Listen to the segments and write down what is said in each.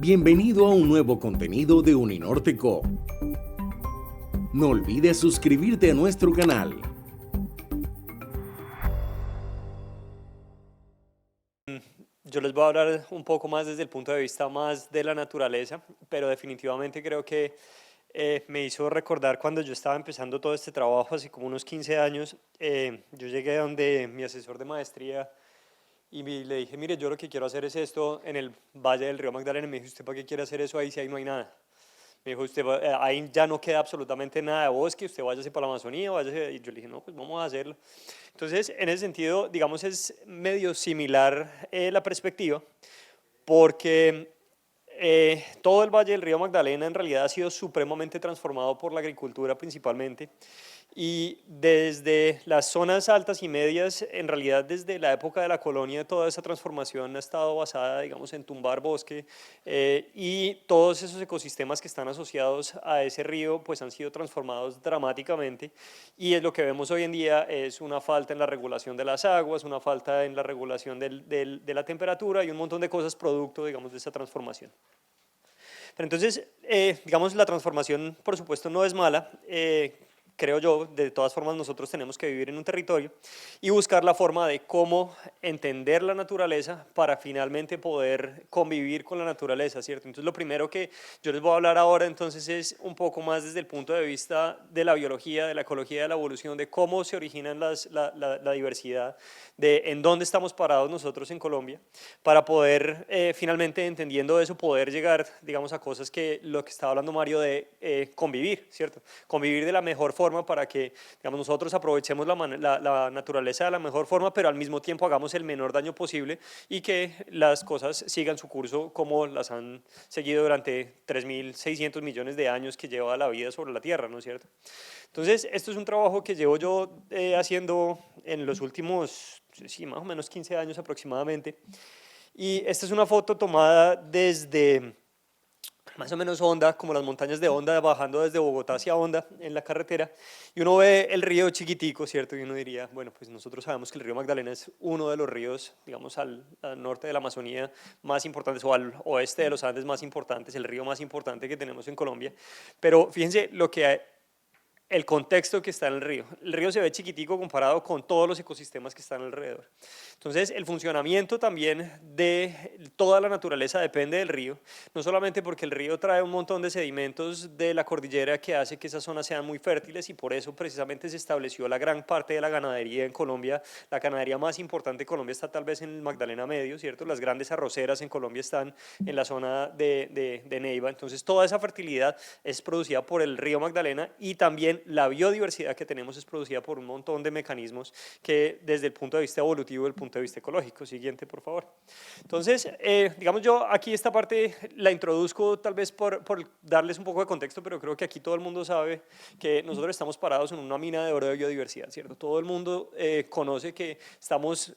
Bienvenido a un nuevo contenido de Uninorte Co. No olvides suscribirte a nuestro canal. Yo les voy a hablar un poco más desde el punto de vista más de la naturaleza, pero definitivamente creo que me hizo recordar cuando yo estaba empezando todo este trabajo, hace como unos 15 años, yo llegué a donde mi asesor de maestría y le dije, mire, yo lo que quiero hacer es esto en el Valle del Río Magdalena. Y me dijo, ¿usted para qué quiere hacer eso ahí si ahí no hay nada? Me dijo, ahí ya no queda absolutamente nada de bosque, usted váyase para la Amazonía, váyase. Y yo le dije, no, pues vamos a hacerlo. Entonces, en ese sentido, digamos, es medio similar la perspectiva, porque todo el Valle del Río Magdalena en realidad ha sido supremamente transformado por la agricultura principalmente, y desde las zonas altas y medias, en realidad desde la época de la colonia, toda esa transformación ha estado basada, digamos, en tumbar bosque, y todos esos ecosistemas que están asociados a ese río pues han sido transformados dramáticamente, y es lo que vemos hoy en día es una falta en la regulación de las aguas, una falta en la regulación de la temperatura y un montón de cosas producto, digamos, de esa transformación. Pero entonces, digamos, la transformación, por supuesto, no es mala. Creo yo, de todas formas nosotros tenemos que vivir en un territorio y buscar la forma de cómo entender la naturaleza para finalmente poder convivir con la naturaleza, ¿cierto? Entonces lo primero que yo les voy a hablar ahora entonces es un poco más desde el punto de vista de la biología, de la ecología, de la evolución, de cómo se originan la diversidad, de en dónde estamos parados nosotros en Colombia, para poder finalmente entendiendo eso, poder llegar, digamos, a cosas que lo que estaba hablando Mario de convivir, ¿cierto? Convivir de la mejor forma para que, digamos, nosotros aprovechemos la naturaleza de la mejor forma, pero al mismo tiempo hagamos el menor daño posible y que las cosas sigan su curso como las han seguido durante 3.600 millones de años que lleva la vida sobre la Tierra, ¿no es cierto? Entonces, esto es un trabajo que llevo yo haciendo en los últimos, sí, más o menos 15 años aproximadamente, y esta es una foto tomada desde más o menos Honda, como las montañas de Honda, bajando desde Bogotá hacia Honda en la carretera, y uno ve el río chiquitico, ¿cierto? Y uno diría, bueno, pues nosotros sabemos que el río Magdalena es uno de los ríos, digamos, al norte de la Amazonía más importantes, o al oeste de los Andes más importantes, el río más importante que tenemos en Colombia, pero fíjense lo que el contexto que está en el río. El río se ve chiquitico comparado con todos los ecosistemas que están alrededor. Entonces, el funcionamiento también de toda la naturaleza depende del río, no solamente porque el río trae un montón de sedimentos de la cordillera que hace que esas zonas sean muy fértiles, y por eso precisamente se estableció la gran parte de la ganadería en Colombia. La ganadería más importante de Colombia está tal vez en el Magdalena Medio, ¿cierto? Las grandes arroceras en Colombia están en la zona de Neiva. Entonces, toda esa fertilidad es producida por el río Magdalena, y también la biodiversidad que tenemos es producida por un montón de mecanismos que desde el punto de vista evolutivo, desde el punto de vista ecológico. Siguiente, por favor. Entonces, digamos, yo aquí esta parte la introduzco tal vez por darles un poco de contexto, pero creo que aquí todo el mundo sabe que nosotros estamos parados en una mina de oro de biodiversidad, ¿cierto? Todo el mundo conoce que estamos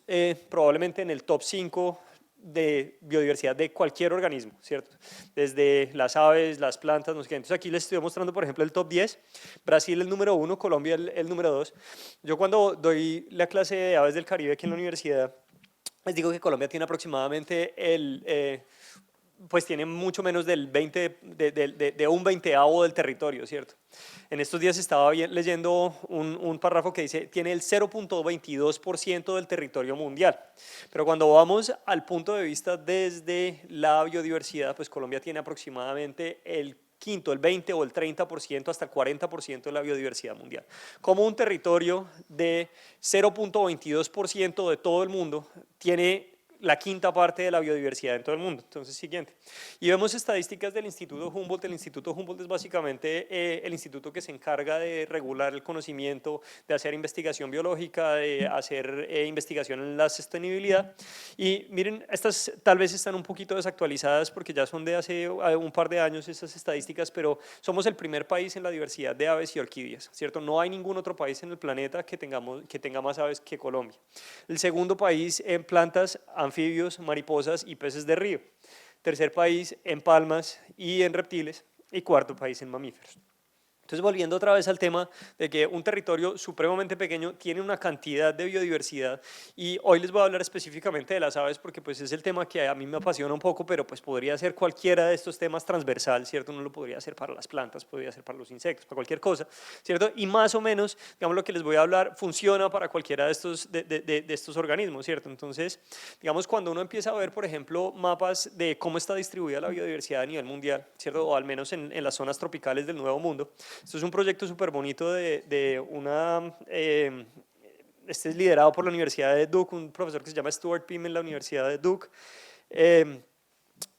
probablemente en el top 5 de biodiversidad de cualquier organismo, ¿cierto? Desde las aves, las plantas, no sé qué. Entonces aquí les estoy mostrando, por ejemplo, el top 10, Brasil el número 1, Colombia el número 2. Yo cuando doy la clase de aves del Caribe aquí en la universidad, les digo que Colombia tiene aproximadamente pues tiene mucho menos del 20, de un veinteavo del territorio, ¿cierto? En estos días estaba leyendo un párrafo que dice, tiene el 0.22% del territorio mundial, pero cuando vamos al punto de vista desde la biodiversidad, pues Colombia tiene aproximadamente el quinto, el 20 o el 30%, hasta el 40% de la biodiversidad mundial. Como un territorio de 0.22% de todo el mundo tiene la quinta parte de la biodiversidad en todo el mundo. Entonces, siguiente. Y vemos estadísticas del Instituto Humboldt. El Instituto Humboldt es básicamente el instituto que se encarga de regular el conocimiento, de hacer investigación biológica, de hacer investigación en la sostenibilidad. Y miren, estas tal vez están un poquito desactualizadas porque ya son de hace un par de años estas estadísticas, pero somos el primer país en la diversidad de aves y orquídeas, ¿cierto? No hay ningún otro país en el planeta que tenga más aves que Colombia. El segundo país en plantas, anfibios, mariposas y peces de río. Tercer país en palmas y en reptiles, y cuarto país en mamíferos. Entonces, volviendo otra vez al tema de que un territorio supremamente pequeño tiene una cantidad de biodiversidad, y hoy les voy a hablar específicamente de las aves porque pues es el tema que a mí me apasiona un poco, pero pues podría ser cualquiera de estos temas transversal, ¿cierto? Uno lo podría hacer para las plantas, podría ser para los insectos, para cualquier cosa, ¿cierto? Y más o menos, digamos, lo que les voy a hablar funciona para cualquiera de estos organismos, ¿cierto? Entonces, digamos, cuando uno empieza a ver, por ejemplo, mapas de cómo está distribuida la biodiversidad a nivel mundial, ¿cierto? O al menos en las zonas tropicales del Nuevo Mundo. Esto es un proyecto súper bonito de una... este es liderado por la Universidad de Duke, un profesor que se llama Stuart Pym en la Universidad de Duke.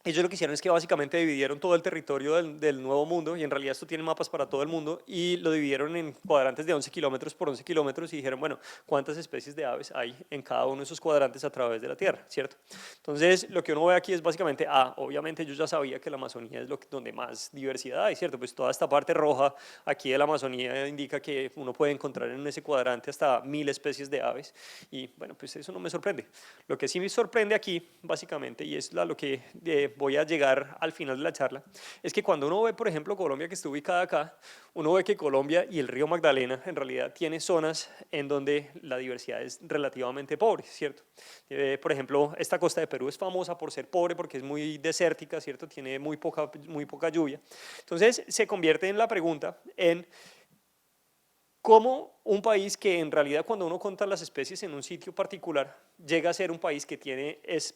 Ellos lo que hicieron es que básicamente dividieron todo el territorio del Nuevo Mundo, y en realidad esto tiene mapas para todo el mundo, y lo dividieron en cuadrantes de 11 kilómetros por 11 kilómetros y dijeron, bueno, ¿cuántas especies de aves hay en cada uno de esos cuadrantes a través de la Tierra? ¿Cierto? Entonces, lo que uno ve aquí es básicamente, obviamente yo ya sabía que la Amazonía es donde más diversidad hay, ¿cierto? Pues toda esta parte roja aquí de la Amazonía indica que uno puede encontrar en ese cuadrante hasta 1000 especies de aves, y bueno, pues eso no me sorprende. Lo que sí me sorprende aquí, básicamente, y es lo que voy a llegar al final de la charla, es que cuando uno ve, por ejemplo, Colombia, que está ubicada acá, uno ve que Colombia y el río Magdalena en realidad tiene zonas en donde la diversidad es relativamente pobre, ¿cierto? Por ejemplo, esta costa de Perú es famosa por ser pobre porque es muy desértica, ¿cierto? Tiene muy poca lluvia. Entonces, se convierte en la pregunta en cómo un país que en realidad, cuando uno cuenta las especies en un sitio particular, llega a ser un país que es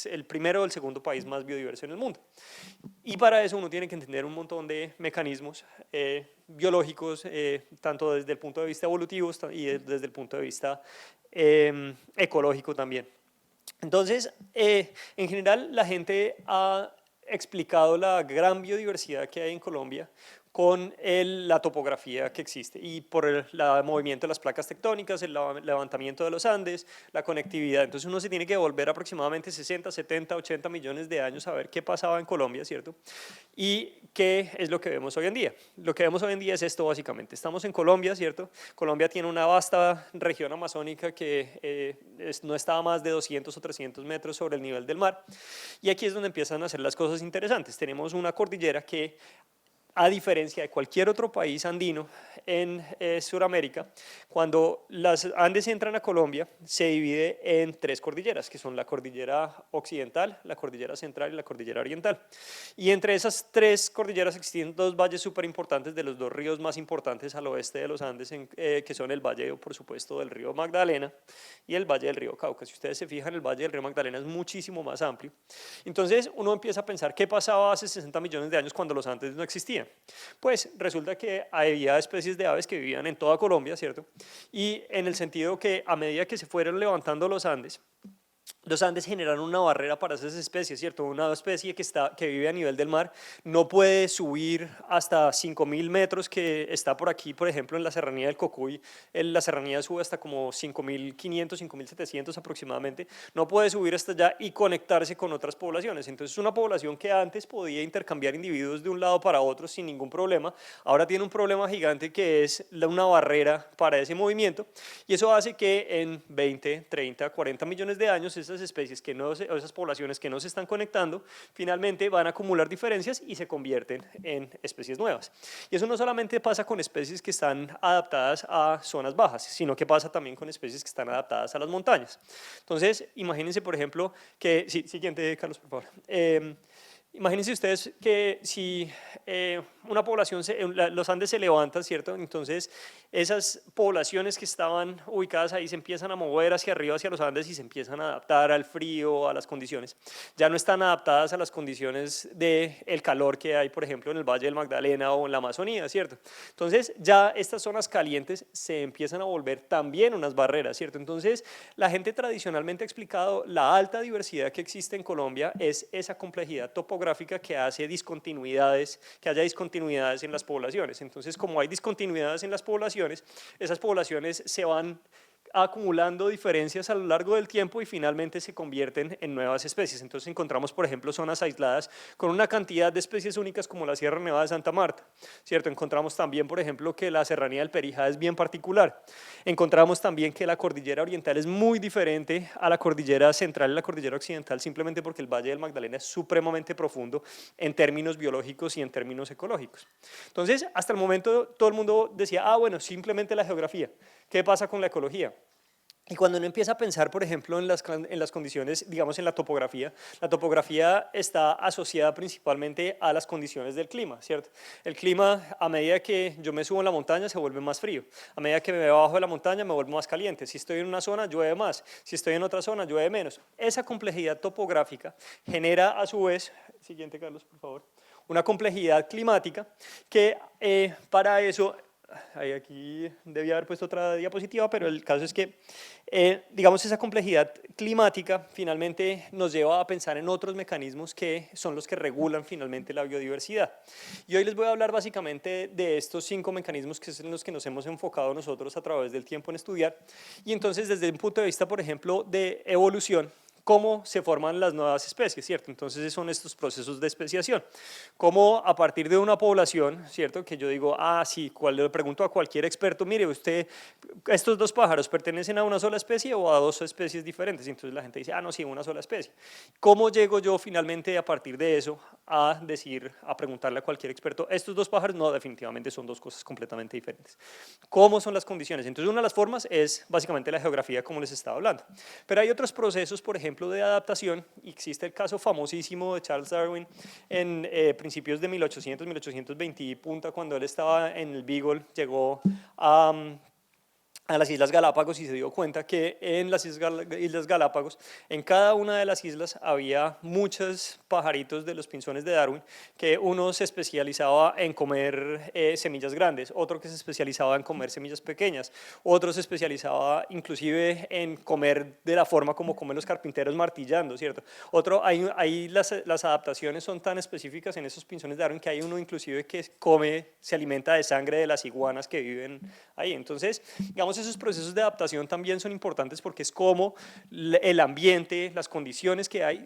el primero o el segundo país más biodiverso en el mundo. Y para eso uno tiene que entender un montón de mecanismos biológicos, tanto desde el punto de vista evolutivo y desde el punto de vista ecológico también. Entonces, en general, la gente ha explicado la gran biodiversidad que hay en Colombia con la topografía que existe y por el movimiento de las placas tectónicas, el levantamiento de los Andes, la conectividad. Entonces uno se tiene que volver aproximadamente 60, 70, 80 millones de años a ver qué pasaba en Colombia, ¿cierto? Y qué es lo que vemos hoy en día. Lo que vemos hoy en día es esto básicamente. Estamos en Colombia, ¿cierto? Colombia tiene una vasta región amazónica que no está a más de 200 o 300 metros sobre el nivel del mar. Y aquí es donde empiezan a hacer las cosas interesantes. Tenemos una cordillera que, a diferencia de cualquier otro país andino en Sudamérica, cuando las Andes entran a Colombia, se divide en 3 cordilleras, que son la cordillera occidental, la cordillera central y la cordillera oriental. Y entre esas 3 cordilleras existen 2 valles súper importantes de los 2 ríos más importantes al oeste de los Andes, que son el valle, por supuesto, del río Magdalena y el valle del río Cauca. Si ustedes se fijan, el valle del río Magdalena es muchísimo más amplio. Entonces uno empieza a pensar qué pasaba hace 60 millones de años cuando los Andes no existían. Pues resulta que había especies de aves que vivían en toda Colombia, ¿cierto? Y en el sentido que a medida que se fueron levantando los Andes generaron una barrera para esas especies, ¿cierto? Una especie que vive a nivel del mar no puede subir hasta 5000 metros, que está por aquí, por ejemplo, en la serranía del Cocuy. La serranía sube hasta como 5500, 5700 aproximadamente. No puede subir hasta allá y conectarse con otras poblaciones. Entonces, una población que antes podía intercambiar individuos de un lado para otro sin ningún problema, ahora tiene un problema gigante que es una barrera para ese movimiento, y eso hace que en 20, 30, 40 millones de años esas especies o esas poblaciones que no se están conectando, finalmente van a acumular diferencias y se convierten en especies nuevas. Y eso no solamente pasa con especies que están adaptadas a zonas bajas, sino que pasa también con especies que están adaptadas a las montañas. Entonces, imagínense, por ejemplo, que... Sí, siguiente, Carlos, por favor. Imagínense ustedes que si una población, los Andes se levantan, ¿cierto? Entonces esas poblaciones que estaban ubicadas ahí se empiezan a mover hacia arriba, hacia los Andes, y se empiezan a adaptar al frío, a las condiciones. Ya no están adaptadas a las condiciones del calor que hay, por ejemplo, en el Valle del Magdalena o en la Amazonía, ¿cierto? Entonces ya estas zonas calientes se empiezan a volver también unas barreras, ¿cierto? Entonces la gente tradicionalmente ha explicado la alta diversidad que existe en Colombia es esa complejidad topográfica que hace que haya discontinuidades en las poblaciones. Entonces, como hay discontinuidades en las poblaciones, esas poblaciones se van acumulando diferencias a lo largo del tiempo y finalmente se convierten en nuevas especies. Entonces encontramos, por ejemplo, zonas aisladas con una cantidad de especies únicas como la Sierra Nevada de Santa Marta, ¿cierto? Encontramos también, por ejemplo, que la serranía del Perijá es bien particular. Encontramos también que la cordillera oriental es muy diferente a la cordillera central y la cordillera occidental, simplemente porque el Valle del Magdalena es supremamente profundo en términos biológicos y en términos ecológicos. Entonces, hasta el momento todo el mundo decía, ah, bueno, simplemente la geografía. ¿Qué pasa con la ecología? Y cuando uno empieza a pensar, por ejemplo, en las condiciones, digamos, en la topografía está asociada principalmente a las condiciones del clima, ¿cierto? El clima, a medida que yo me subo en la montaña, se vuelve más frío. A medida que me veo abajo de la montaña, me vuelvo más caliente. Si estoy en una zona, llueve más. Si estoy en otra zona, llueve menos. Esa complejidad topográfica genera, a su vez, siguiente, Carlos, por favor, una complejidad climática que para eso... Aquí debía haber puesto otra diapositiva, pero el caso es que, digamos, esa complejidad climática finalmente nos lleva a pensar en otros mecanismos que son los que regulan finalmente la biodiversidad. Y hoy les voy a hablar básicamente de estos 5 mecanismos que son los que nos hemos enfocado nosotros a través del tiempo en estudiar. Y entonces, desde un punto de vista, por ejemplo, de evolución, cómo se forman las nuevas especies, ¿cierto? Entonces son estos procesos de especiación. Cómo a partir de una población, ¿cierto? Que yo digo, ah, sí, le pregunto a cualquier experto, mire, usted, estos 2 pájaros pertenecen a una sola especie o a 2 especies diferentes. Entonces la gente dice, ah, no, sí, una sola especie. ¿Cómo llego yo finalmente a partir de eso a decir, a preguntarle a cualquier experto, estos 2 pájaros? No, definitivamente son 2 cosas completamente diferentes. ¿Cómo son las condiciones? Entonces una de las formas es básicamente la geografía, como les estaba hablando. Pero hay otros procesos, por ejemplo, de adaptación. Existe el caso famosísimo de Charles Darwin en principios de 1820 y punta, cuando él estaba en el Beagle, llegó a las Islas Galápagos y se dio cuenta que en las Islas Galápagos, en cada una de las islas había muchos pajaritos de los pinzones de Darwin, que uno se especializaba en comer semillas grandes, otro que se especializaba en comer semillas pequeñas, otro se especializaba inclusive en comer de la forma como comen los carpinteros martillando, ¿cierto? Otro, ahí las adaptaciones son tan específicas en esos pinzones de Darwin que hay uno inclusive que se alimenta de sangre de las iguanas que viven ahí. Entonces, digamos, esos procesos de adaptación también son importantes porque es como el ambiente, las condiciones que hay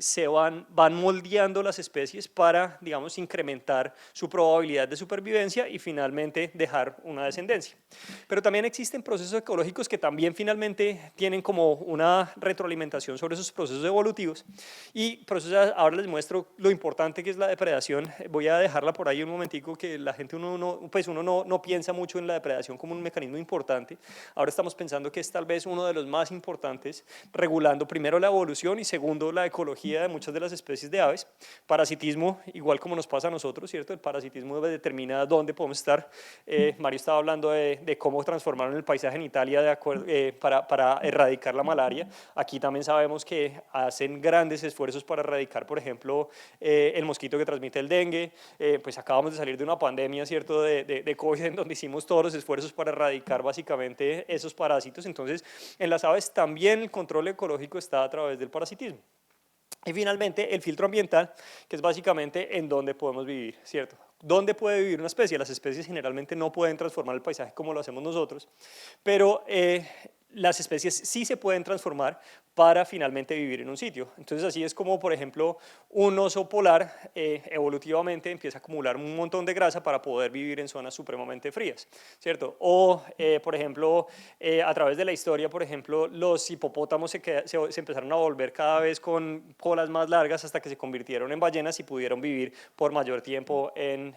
van moldeando las especies para, digamos, incrementar su probabilidad de supervivencia y finalmente dejar una descendencia. Pero también existen procesos ecológicos que también finalmente tienen como una retroalimentación sobre esos procesos evolutivos y procesos, ahora les muestro lo importante que es la depredación. Voy a dejarla por ahí un momentico, que la gente uno no piensa mucho en la depredación como un mecanismo importante. Ahora estamos pensando que es tal vez uno de los más importantes, regulando primero la evolución y segundo la ecología de muchas de las especies de aves. Parasitismo, igual como nos pasa a nosotros, ¿cierto? El parasitismo determina dónde podemos estar. Mario estaba hablando de cómo transformaron el paisaje en Italia para erradicar la malaria. Aquí también sabemos que hacen grandes esfuerzos para erradicar, por ejemplo, el mosquito que transmite el dengue. Pues acabamos de salir de una pandemia, ¿cierto? De COVID, en donde hicimos todos los esfuerzos para erradicar básicamente esos parásitos. Entonces, en las aves también el control ecológico está a través del parasitismo. Y finalmente, el filtro ambiental, que es básicamente en dónde podemos vivir, ¿cierto? ¿Dónde puede vivir una especie? Las especies generalmente no pueden transformar el paisaje como lo hacemos nosotros, pero las especies sí se pueden transformar para finalmente vivir en un sitio. Entonces así es como, por ejemplo, un oso polar evolutivamente empieza a acumular un montón de grasa para poder vivir en zonas supremamente frías, ¿cierto? O, por ejemplo, a través de la historia, por ejemplo, los hipopótamos se empezaron a volver cada vez con colas más largas hasta que se convirtieron en ballenas y pudieron vivir por mayor tiempo en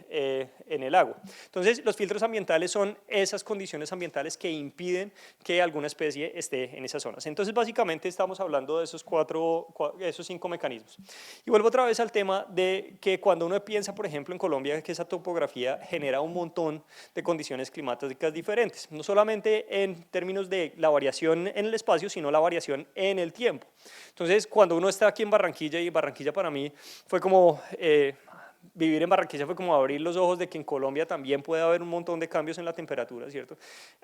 el agua. Entonces, los filtros ambientales son esas condiciones ambientales que impiden que alguna especie esté en esas zonas. Entonces, básicamente estamos hablando de esos 5 mecanismos. Y vuelvo otra vez al tema de que cuando uno piensa, por ejemplo, en Colombia, que esa topografía genera un montón de condiciones climáticas diferentes, no solamente en términos de la variación en el espacio, sino la variación en el tiempo. Entonces, cuando uno está aquí en Barranquilla, y Barranquilla para mí fue como... vivir en Barranquilla fue como abrir los ojos de que en Colombia también puede haber un montón de cambios en la temperatura, ¿cierto?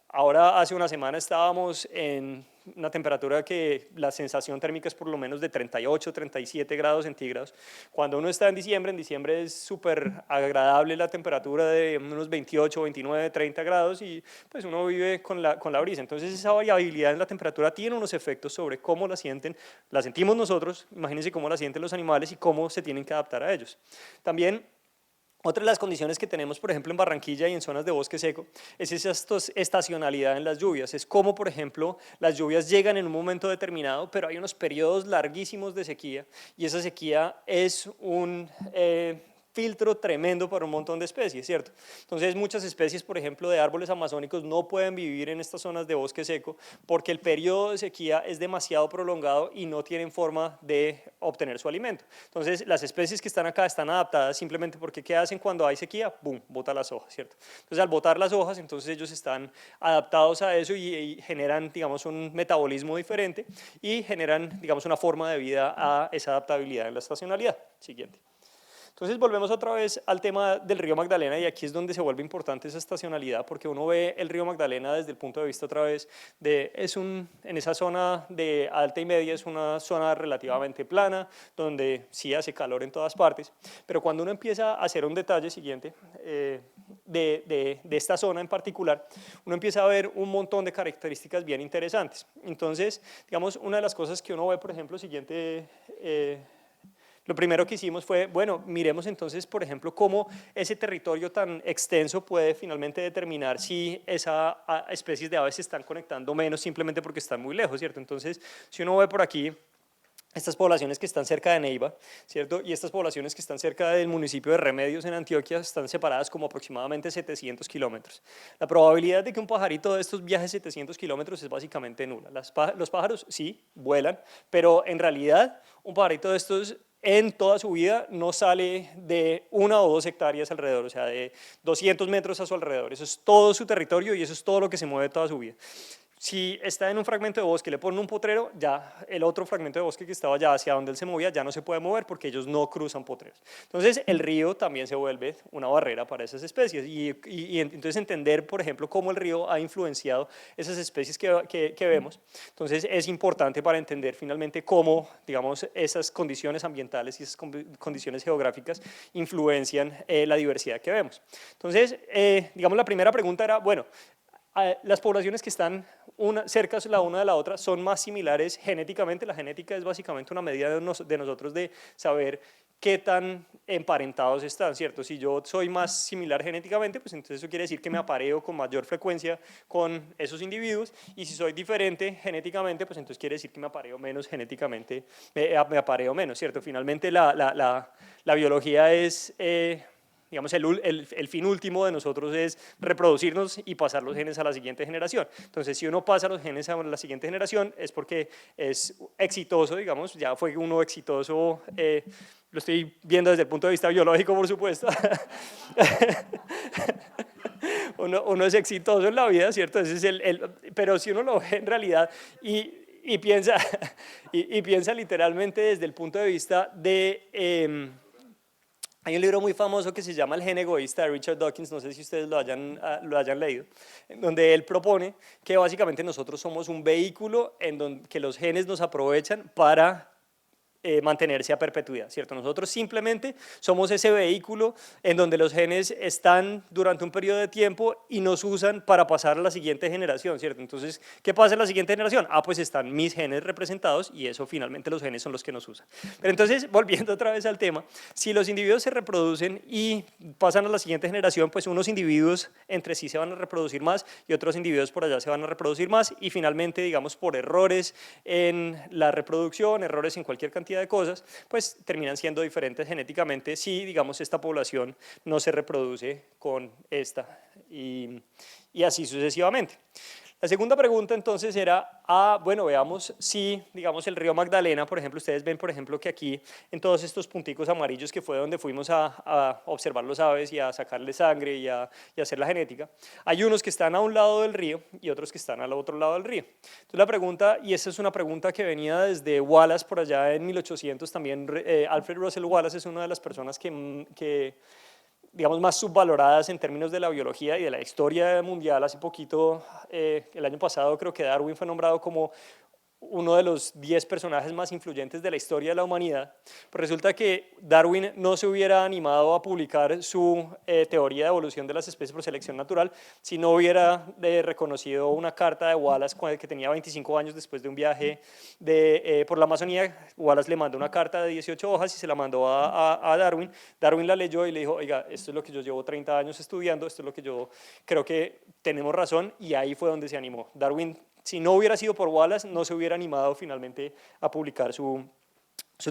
Ahora, hace una semana estábamos en una temperatura que la sensación térmica es por lo menos de 38, 37 grados centígrados. Cuando uno está en diciembre es súper agradable la temperatura de unos 28, 29, 30 grados y pues uno vive con la brisa. Entonces esa variabilidad en la temperatura tiene unos efectos sobre cómo la sienten, la sentimos nosotros, imagínense cómo la sienten los animales y cómo se tienen que adaptar a ellos. También otra de las condiciones que tenemos, por ejemplo, en Barranquilla y en zonas de bosque seco, es esa estacionalidad en las lluvias. Es como, por ejemplo, las lluvias llegan en un momento determinado, pero hay unos periodos larguísimos de sequía, y esa sequía es un filtro tremendo para un montón de especies, ¿cierto? Entonces muchas especies, por ejemplo, de árboles amazónicos no pueden vivir en estas zonas de bosque seco porque el periodo de sequía es demasiado prolongado y no tienen forma de obtener su alimento. Entonces las especies que están acá están adaptadas simplemente porque ¿qué hacen cuando hay sequía? ¡Bum! Bota las hojas, ¿cierto? Entonces al botar las hojas, entonces ellos están adaptados a eso y generan, digamos, un metabolismo diferente y generan, digamos, una forma de vida a esa adaptabilidad en la estacionalidad. Siguiente. Entonces volvemos otra vez al tema del río Magdalena y aquí es donde se vuelve importante esa estacionalidad porque uno ve el río Magdalena desde el punto de vista otra vez en esa zona de alta y media es una zona relativamente plana donde sí hace calor en todas partes, pero cuando uno empieza a hacer un detalle siguiente de esta zona en particular, uno empieza a ver un montón de características bien interesantes. Entonces, digamos, una de las cosas que uno ve, por ejemplo, siguiente... Lo primero que hicimos fue, bueno, miremos entonces, por ejemplo, cómo ese territorio tan extenso puede finalmente determinar si esas especies de aves se están conectando menos simplemente porque están muy lejos, ¿cierto? Entonces, si uno ve por aquí, estas poblaciones que están cerca de Neiva, ¿cierto? Y estas poblaciones que están cerca del municipio de Remedios en Antioquia están separadas como aproximadamente 700 kilómetros. La probabilidad de que un pajarito de estos viaje 700 kilómetros es básicamente nula. Los pájaros sí, vuelan, pero en realidad un pajarito de estos en toda su vida no sale de 1 o 2 hectáreas alrededor, o sea, de 200 metros a su alrededor. Eso es todo su territorio y eso es todo lo que se mueve toda su vida. Si está en un fragmento de bosque, le ponen un potrero, ya el otro fragmento de bosque que estaba ya hacia donde él se movía ya no se puede mover porque ellos no cruzan potreros. Entonces el río también se vuelve una barrera para esas especies y entonces entender, por ejemplo, cómo el río ha influenciado esas especies que vemos. Entonces es importante para entender finalmente cómo, digamos, esas condiciones ambientales y esas condiciones geográficas influencian la diversidad que vemos. Entonces, digamos, la primera pregunta era, bueno, las poblaciones que están cerca la una de la otra son más similares genéticamente. La genética es básicamente una medida de nosotros de saber qué tan emparentados están, ¿cierto? Si yo soy más similar genéticamente, pues entonces eso quiere decir que me apareo con mayor frecuencia con esos individuos, y si soy diferente genéticamente, pues entonces quiere decir que me apareo menos genéticamente, me apareo menos, ¿cierto? Finalmente la biología es... digamos, el fin último de nosotros es reproducirnos y pasar los genes a la siguiente generación. Entonces, si uno pasa los genes a la siguiente generación es porque es exitoso, digamos, ya fue uno exitoso, lo estoy viendo desde el punto de vista biológico, por supuesto. Uno es exitoso en la vida, ¿cierto? Pero si uno lo ve en realidad y piensa, piensa literalmente desde el punto de vista de... hay un libro muy famoso que se llama El gen egoísta de Richard Dawkins, no sé si ustedes lo hayan leído, en donde él propone que básicamente nosotros somos un vehículo en donde que los genes nos aprovechan para mantenerse a perpetuidad, ¿cierto? Nosotros simplemente somos ese vehículo en donde los genes están durante un periodo de tiempo y nos usan para pasar a la siguiente generación, ¿cierto? Entonces, ¿qué pasa en la siguiente generación? Pues están mis genes representados y eso finalmente los genes son los que nos usan. Pero entonces, volviendo otra vez al tema, si los individuos se reproducen y pasan a la siguiente generación, pues unos individuos entre sí se van a reproducir más y otros individuos por allá se van a reproducir más y finalmente, digamos, por errores en la reproducción, errores en cualquier cantidad de cosas, pues terminan siendo diferentes genéticamente si, digamos, esta población no se reproduce con esta y así sucesivamente. La segunda pregunta entonces era, bueno, veamos si, digamos, el río Magdalena, por ejemplo, ustedes ven, por ejemplo, que aquí en todos estos punticos amarillos que fue donde fuimos a observar los aves y a sacarle sangre y a hacer la genética, hay unos que están a un lado del río y otros que están al otro lado del río. Entonces la pregunta, y esta es una pregunta que venía desde Wallace por allá en 1800 también, Alfred Russel Wallace es una de las personas que digamos, más subvaloradas en términos de la biología y de la historia mundial. Hace poquito, el año pasado, creo que Darwin fue nombrado como uno de los 10 personajes más influyentes de la historia de la humanidad. Pues resulta que Darwin no se hubiera animado a publicar su teoría de evolución de las especies por selección natural si no hubiera reconocido una carta de Wallace que tenía 25 años después de un viaje por la Amazonía. Wallace le mandó una carta de 18 hojas y se la mandó a Darwin. Darwin la leyó y le dijo, oiga, esto es lo que yo llevo 30 años estudiando, esto es lo que yo creo que tenemos razón, y ahí fue donde se animó. Darwin, si no hubiera sido por Wallace, no se hubiera animado finalmente a publicar su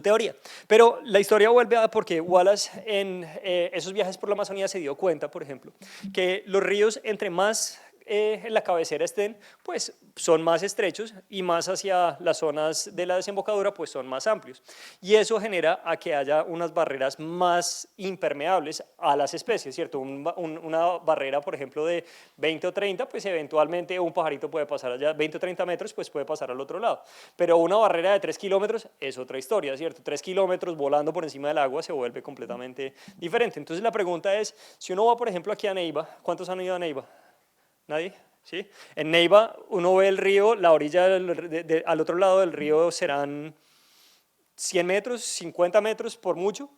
teoría. Pero la historia vuelve a porque Wallace en esos viajes por la Amazonía se dio cuenta, por ejemplo, que los ríos entre más en la cabecera estén, pues son más estrechos, y más hacia las zonas de la desembocadura pues son más amplios, y eso genera a que haya unas barreras más impermeables a las especies, ¿cierto? Una barrera, por ejemplo, de 20 o 30, pues eventualmente un pajarito puede pasar allá, 20 o 30 metros, pues puede pasar al otro lado, pero una barrera de 3 kilómetros es otra historia, ¿cierto? 3 kilómetros volando por encima del agua se vuelve completamente diferente. Entonces la pregunta es, si uno va, por ejemplo, aquí a Neiva, ¿cuántos han ido a Neiva? ¿Nadie? ¿Sí? En Neiva uno ve el río, la orilla al otro lado del río serán 100 metros, 50 metros por mucho.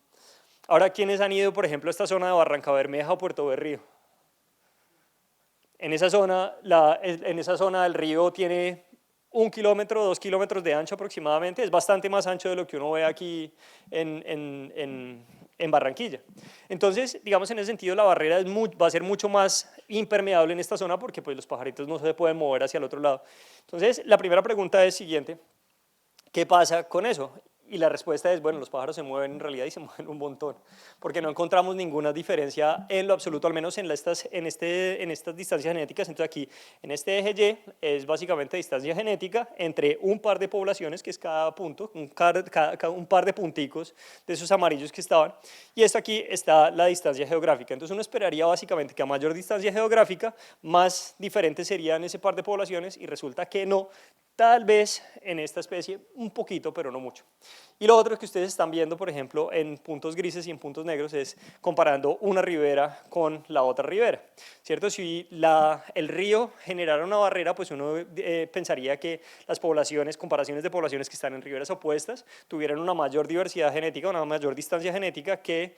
Ahora, ¿quiénes han ido, por ejemplo, a esta zona de Barranca Bermeja o Puerto Berrío? En esa zona el río tiene 1 kilómetro, 2 kilómetros de ancho aproximadamente, es bastante más ancho de lo que uno ve aquí en Barranquilla. Entonces, digamos, en ese sentido la barrera va a ser mucho más impermeable en esta zona porque pues, los pajaritos no se pueden mover hacia el otro lado. Entonces, la primera pregunta es siguiente, ¿qué pasa con eso? Y la respuesta es, bueno, los pájaros se mueven en realidad y se mueven un montón, porque no encontramos ninguna diferencia en lo absoluto, al menos en estas distancias genéticas. Entonces aquí, en este eje Y, es básicamente distancia genética entre un par de poblaciones, que es cada punto, un par de punticos de esos amarillos que estaban, y esto aquí está la distancia geográfica. Entonces uno esperaría básicamente que a mayor distancia geográfica, más diferentes serían ese par de poblaciones, y resulta que no. Tal vez en esta especie un poquito, pero no mucho. Y lo otro que ustedes están viendo, por ejemplo, en puntos grises y en puntos negros, es comparando una ribera con la otra ribera, ¿cierto? Si el río generara una barrera, pues uno pensaría que las comparaciones de poblaciones que están en riberas opuestas, tuvieran una mayor diversidad genética, una mayor distancia genética que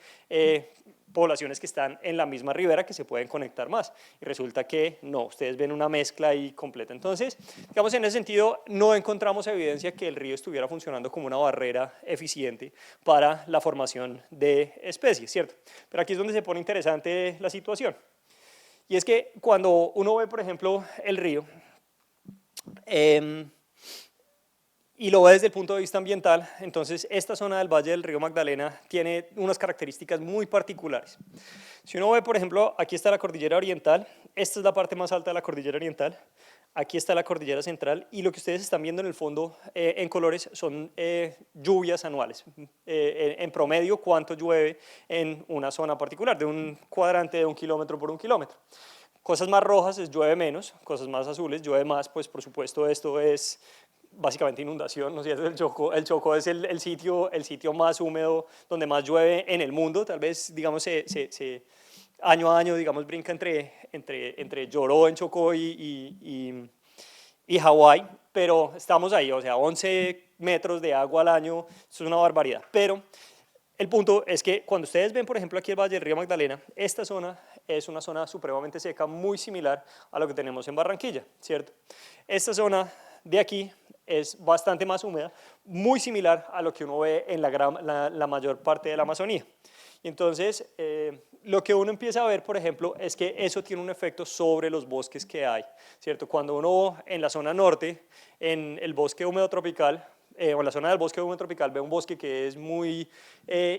poblaciones que están en la misma ribera, que se pueden conectar más, y resulta que no, ustedes ven una mezcla ahí completa. Entonces, digamos, en ese sentido no encontramos evidencia que el río estuviera funcionando como una barrera eficiente para la formación de especies, ¿cierto? Pero aquí es donde se pone interesante la situación, y es que cuando uno ve, por ejemplo, el río, y lo ve desde el punto de vista ambiental, entonces esta zona del Valle del Río Magdalena tiene unas características muy particulares. Si uno ve, por ejemplo, aquí está la cordillera oriental, esta es la parte más alta de la cordillera oriental, aquí está la cordillera central, y lo que ustedes están viendo en el fondo en colores son lluvias anuales. En promedio, cuánto llueve en una zona particular, de un cuadrante de 1 kilómetro por 1 kilómetro. Cosas más rojas es llueve menos, cosas más azules llueve más, pues por supuesto esto es básicamente inundación, ¿no es cierto? El Chocó es el sitio más húmedo donde más llueve en el mundo, tal vez, digamos, año a año, digamos, brinca entre Lloró en Chocó y Hawái, pero estamos ahí, o sea, 11 metros de agua al año, eso es una barbaridad. Pero el punto es que cuando ustedes ven, por ejemplo, aquí el Valle del Río Magdalena, esta zona es una zona supremamente seca, muy similar a lo que tenemos en Barranquilla, ¿cierto? Esta zona de aquí es bastante más húmeda, muy similar a lo que uno ve en la mayor parte de la Amazonía. Y entonces, lo que uno empieza a ver, por ejemplo, es que eso tiene un efecto sobre los bosques que hay, ¿cierto? Cuando uno en la zona norte, en el bosque húmedo tropical, o en la zona del bosque húmedo tropical, ve un bosque que es muy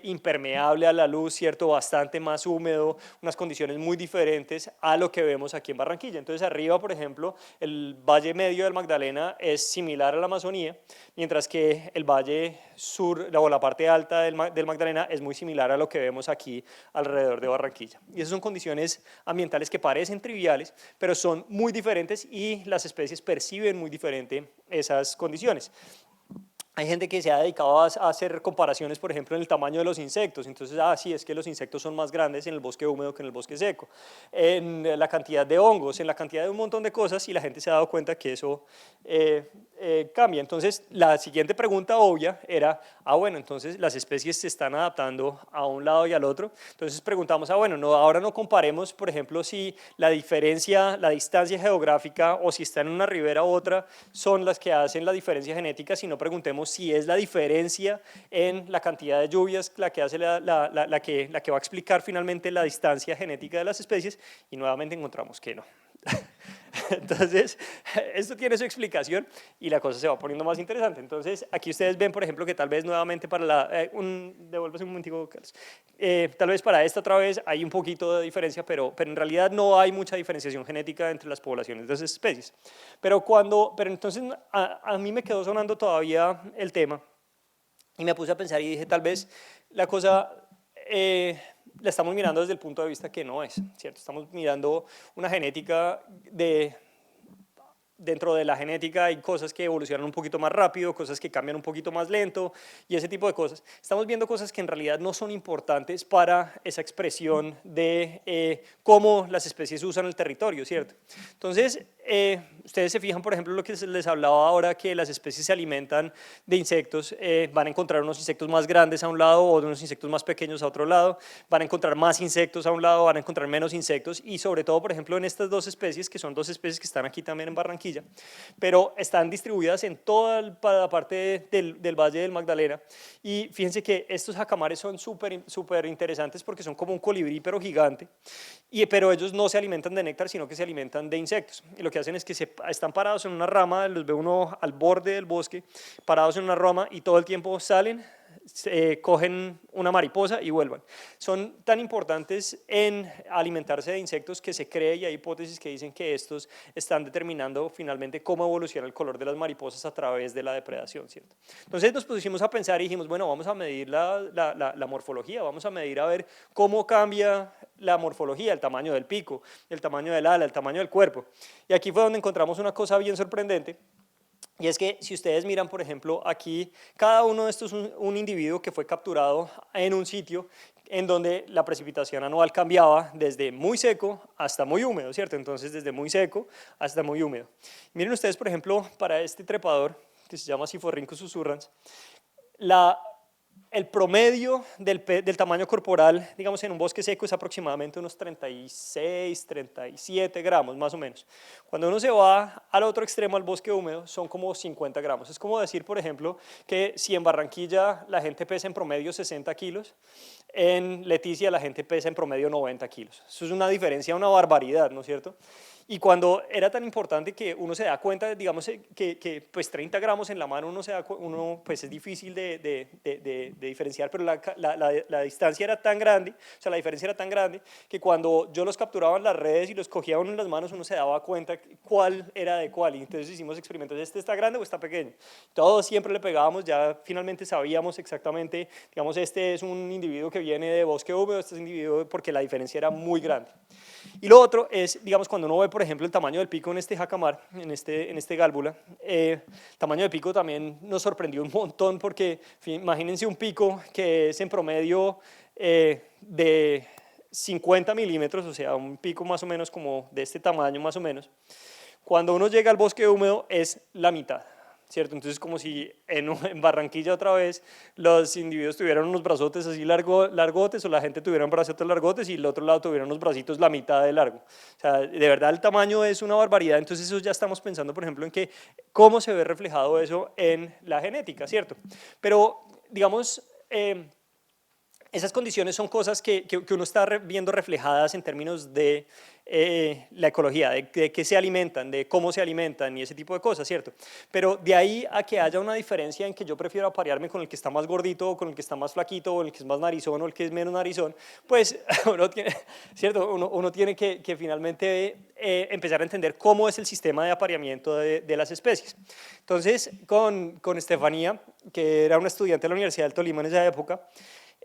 impermeable a la luz, ¿cierto? Bastante más húmedo, unas condiciones muy diferentes a lo que vemos aquí en Barranquilla. Entonces arriba, por ejemplo, el Valle Medio del Magdalena es similar a la Amazonía, mientras que el Valle Sur, o la parte alta del Magdalena, es muy similar a lo que vemos aquí alrededor de Barranquilla. Y esas son condiciones ambientales que parecen triviales, pero son muy diferentes y las especies perciben muy diferente esas condiciones. Hay gente que se ha dedicado a hacer comparaciones, por ejemplo, en el tamaño de los insectos. Entonces, sí, es que los insectos son más grandes en el bosque húmedo que en el bosque seco. En la cantidad de hongos, en la cantidad de un montón de cosas, y la gente se ha dado cuenta que eso cambia. Entonces, la siguiente pregunta obvia era, bueno, entonces las especies se están adaptando a un lado y al otro. Entonces preguntamos, bueno, no, ahora no comparemos, por ejemplo, si la diferencia, la distancia geográfica o si está en una ribera u otra son las que hacen la diferencia genética, sino preguntemos si es la diferencia en la cantidad de lluvias la que hace la que va a explicar finalmente la distancia genética de las especies, y nuevamente encontramos que no. Entonces, esto tiene su explicación y la cosa se va poniendo más interesante. Entonces, aquí ustedes ven, por ejemplo, que tal vez nuevamente para devuélvase un momentico, Carlos. Tal vez para esta otra vez hay un poquito de diferencia, pero en realidad no hay mucha diferenciación genética entre las poblaciones de esas especies. Pero entonces a mí me quedó sonando todavía el tema y me puse a pensar y dije, tal vez la cosa la estamos mirando desde el punto de vista que no es, ¿cierto? Estamos mirando una genética dentro de la genética hay cosas que evolucionan un poquito más rápido, cosas que cambian un poquito más lento y ese tipo de cosas. Estamos viendo cosas que en realidad no son importantes para esa expresión de cómo las especies usan el territorio, ¿cierto? Entonces, ustedes se fijan, por ejemplo, lo que les hablaba ahora, que las especies se alimentan de insectos, van a encontrar unos insectos más grandes a un lado o unos insectos más pequeños a otro lado, van a encontrar más insectos a un lado, van a encontrar menos insectos y sobre todo, por ejemplo, en estas dos especies, que son dos especies que están aquí también en Barranquilla, pero están distribuidas en toda la parte del Valle del Magdalena y fíjense que estos jacamares son súper interesantes porque son como un colibrí pero gigante, pero ellos no se alimentan de néctar sino que se alimentan de insectos y lo que hacen es que están parados en una rama, los ve uno al borde del bosque, parados en una rama y todo el tiempo salen, cogen una mariposa y vuelvan. Son tan importantes en alimentarse de insectos que se cree y hay hipótesis que dicen que estos están determinando finalmente cómo evoluciona el color de las mariposas a través de la depredación, ¿cierto? Entonces nos pusimos a pensar y dijimos, bueno, vamos a medir la morfología, vamos a medir a ver cómo cambia la morfología, el tamaño del pico, el tamaño del ala, el tamaño del cuerpo. Y aquí fue donde encontramos una cosa bien sorprendente. Y es que si ustedes miran, por ejemplo, aquí, cada uno de estos es un individuo que fue capturado en un sitio en donde la precipitación anual cambiaba desde muy seco hasta muy húmedo, ¿cierto? Entonces, desde muy seco hasta muy húmedo. Miren ustedes, por ejemplo, para este trepador, que se llama Siphorhynchus susurrans, el promedio del tamaño corporal, digamos, en un bosque seco es aproximadamente unos 36, 37 gramos, más o menos. Cuando uno se va al otro extremo, al bosque húmedo, son como 50 gramos. Es como decir, por ejemplo, que si en Barranquilla la gente pesa en promedio 60 kilos, en Leticia la gente pesa en promedio 90 kilos. Eso es una diferencia, una barbaridad, ¿no es cierto? Y cuando era tan importante que uno se da cuenta, digamos, que pues 30 gramos en la mano uno pues es difícil de diferenciar, pero la distancia era tan grande, o sea, la diferencia era tan grande, que cuando yo los capturaba en las redes y los cogía uno en las manos, uno se daba cuenta cuál era de cuál. Y entonces hicimos experimentos, ¿este está grande o está pequeño? Todos siempre le pegábamos, ya finalmente sabíamos exactamente, digamos, este es un individuo que viene de bosque húmedo, este es un individuo porque la diferencia era muy grande. Y lo otro es, digamos, cuando uno ve, por ejemplo, el tamaño del pico en este jacamar, en este gálbula, el tamaño del pico también nos sorprendió un montón porque imagínense un pico que es en promedio de 50 milímetros, o sea, un pico más o menos como de este tamaño más o menos. Cuando uno llega al bosque húmedo es la mitad, ¿cierto? Entonces como si en Barranquilla otra vez los individuos tuvieran unos brazotes así largotes o la gente tuviera un brazotes largotes y el otro lado tuviera unos bracitos la mitad de largo. O sea, de verdad el tamaño es una barbaridad, entonces eso ya estamos pensando, por ejemplo, en que cómo se ve reflejado eso en la genética, ¿cierto? Pero, digamos, esas condiciones son cosas que uno está viendo reflejadas en términos de la ecología, de qué se alimentan, de cómo se alimentan y ese tipo de cosas, ¿cierto? Pero de ahí a que haya una diferencia en que yo prefiero aparearme con el que está más gordito o con el que está más flaquito o el que es más narizón o el que es menos narizón, pues uno tiene, ¿cierto? Uno tiene que finalmente empezar a entender cómo es el sistema de apareamiento de las especies. Entonces, con Estefanía, que era una estudiante de la Universidad del Tolima en esa época,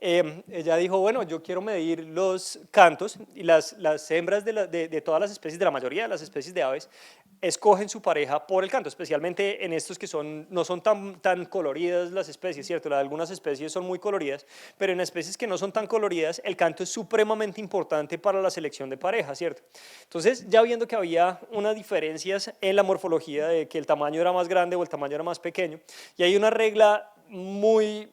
ella dijo, bueno, yo quiero medir los cantos y las hembras de todas las especies, de la mayoría de las especies de aves, escogen su pareja por el canto, especialmente en estos que no son tan coloridas las especies, ¿cierto? Algunas especies son muy coloridas, pero en especies que no son tan coloridas, el canto es supremamente importante para la selección de pareja, ¿cierto? Entonces, ya viendo que había unas diferencias en la morfología, de que el tamaño era más grande o el tamaño era más pequeño, y hay una regla muy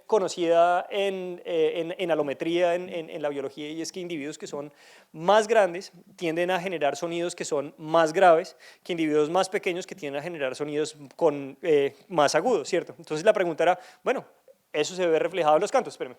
conocida en alometría, en la biología, y es que individuos que son más grandes tienden a generar sonidos que son más graves que individuos más pequeños que tienden a generar sonidos más agudos, ¿cierto? Entonces la pregunta era, bueno, eso se ve reflejado en los cantos, espérame.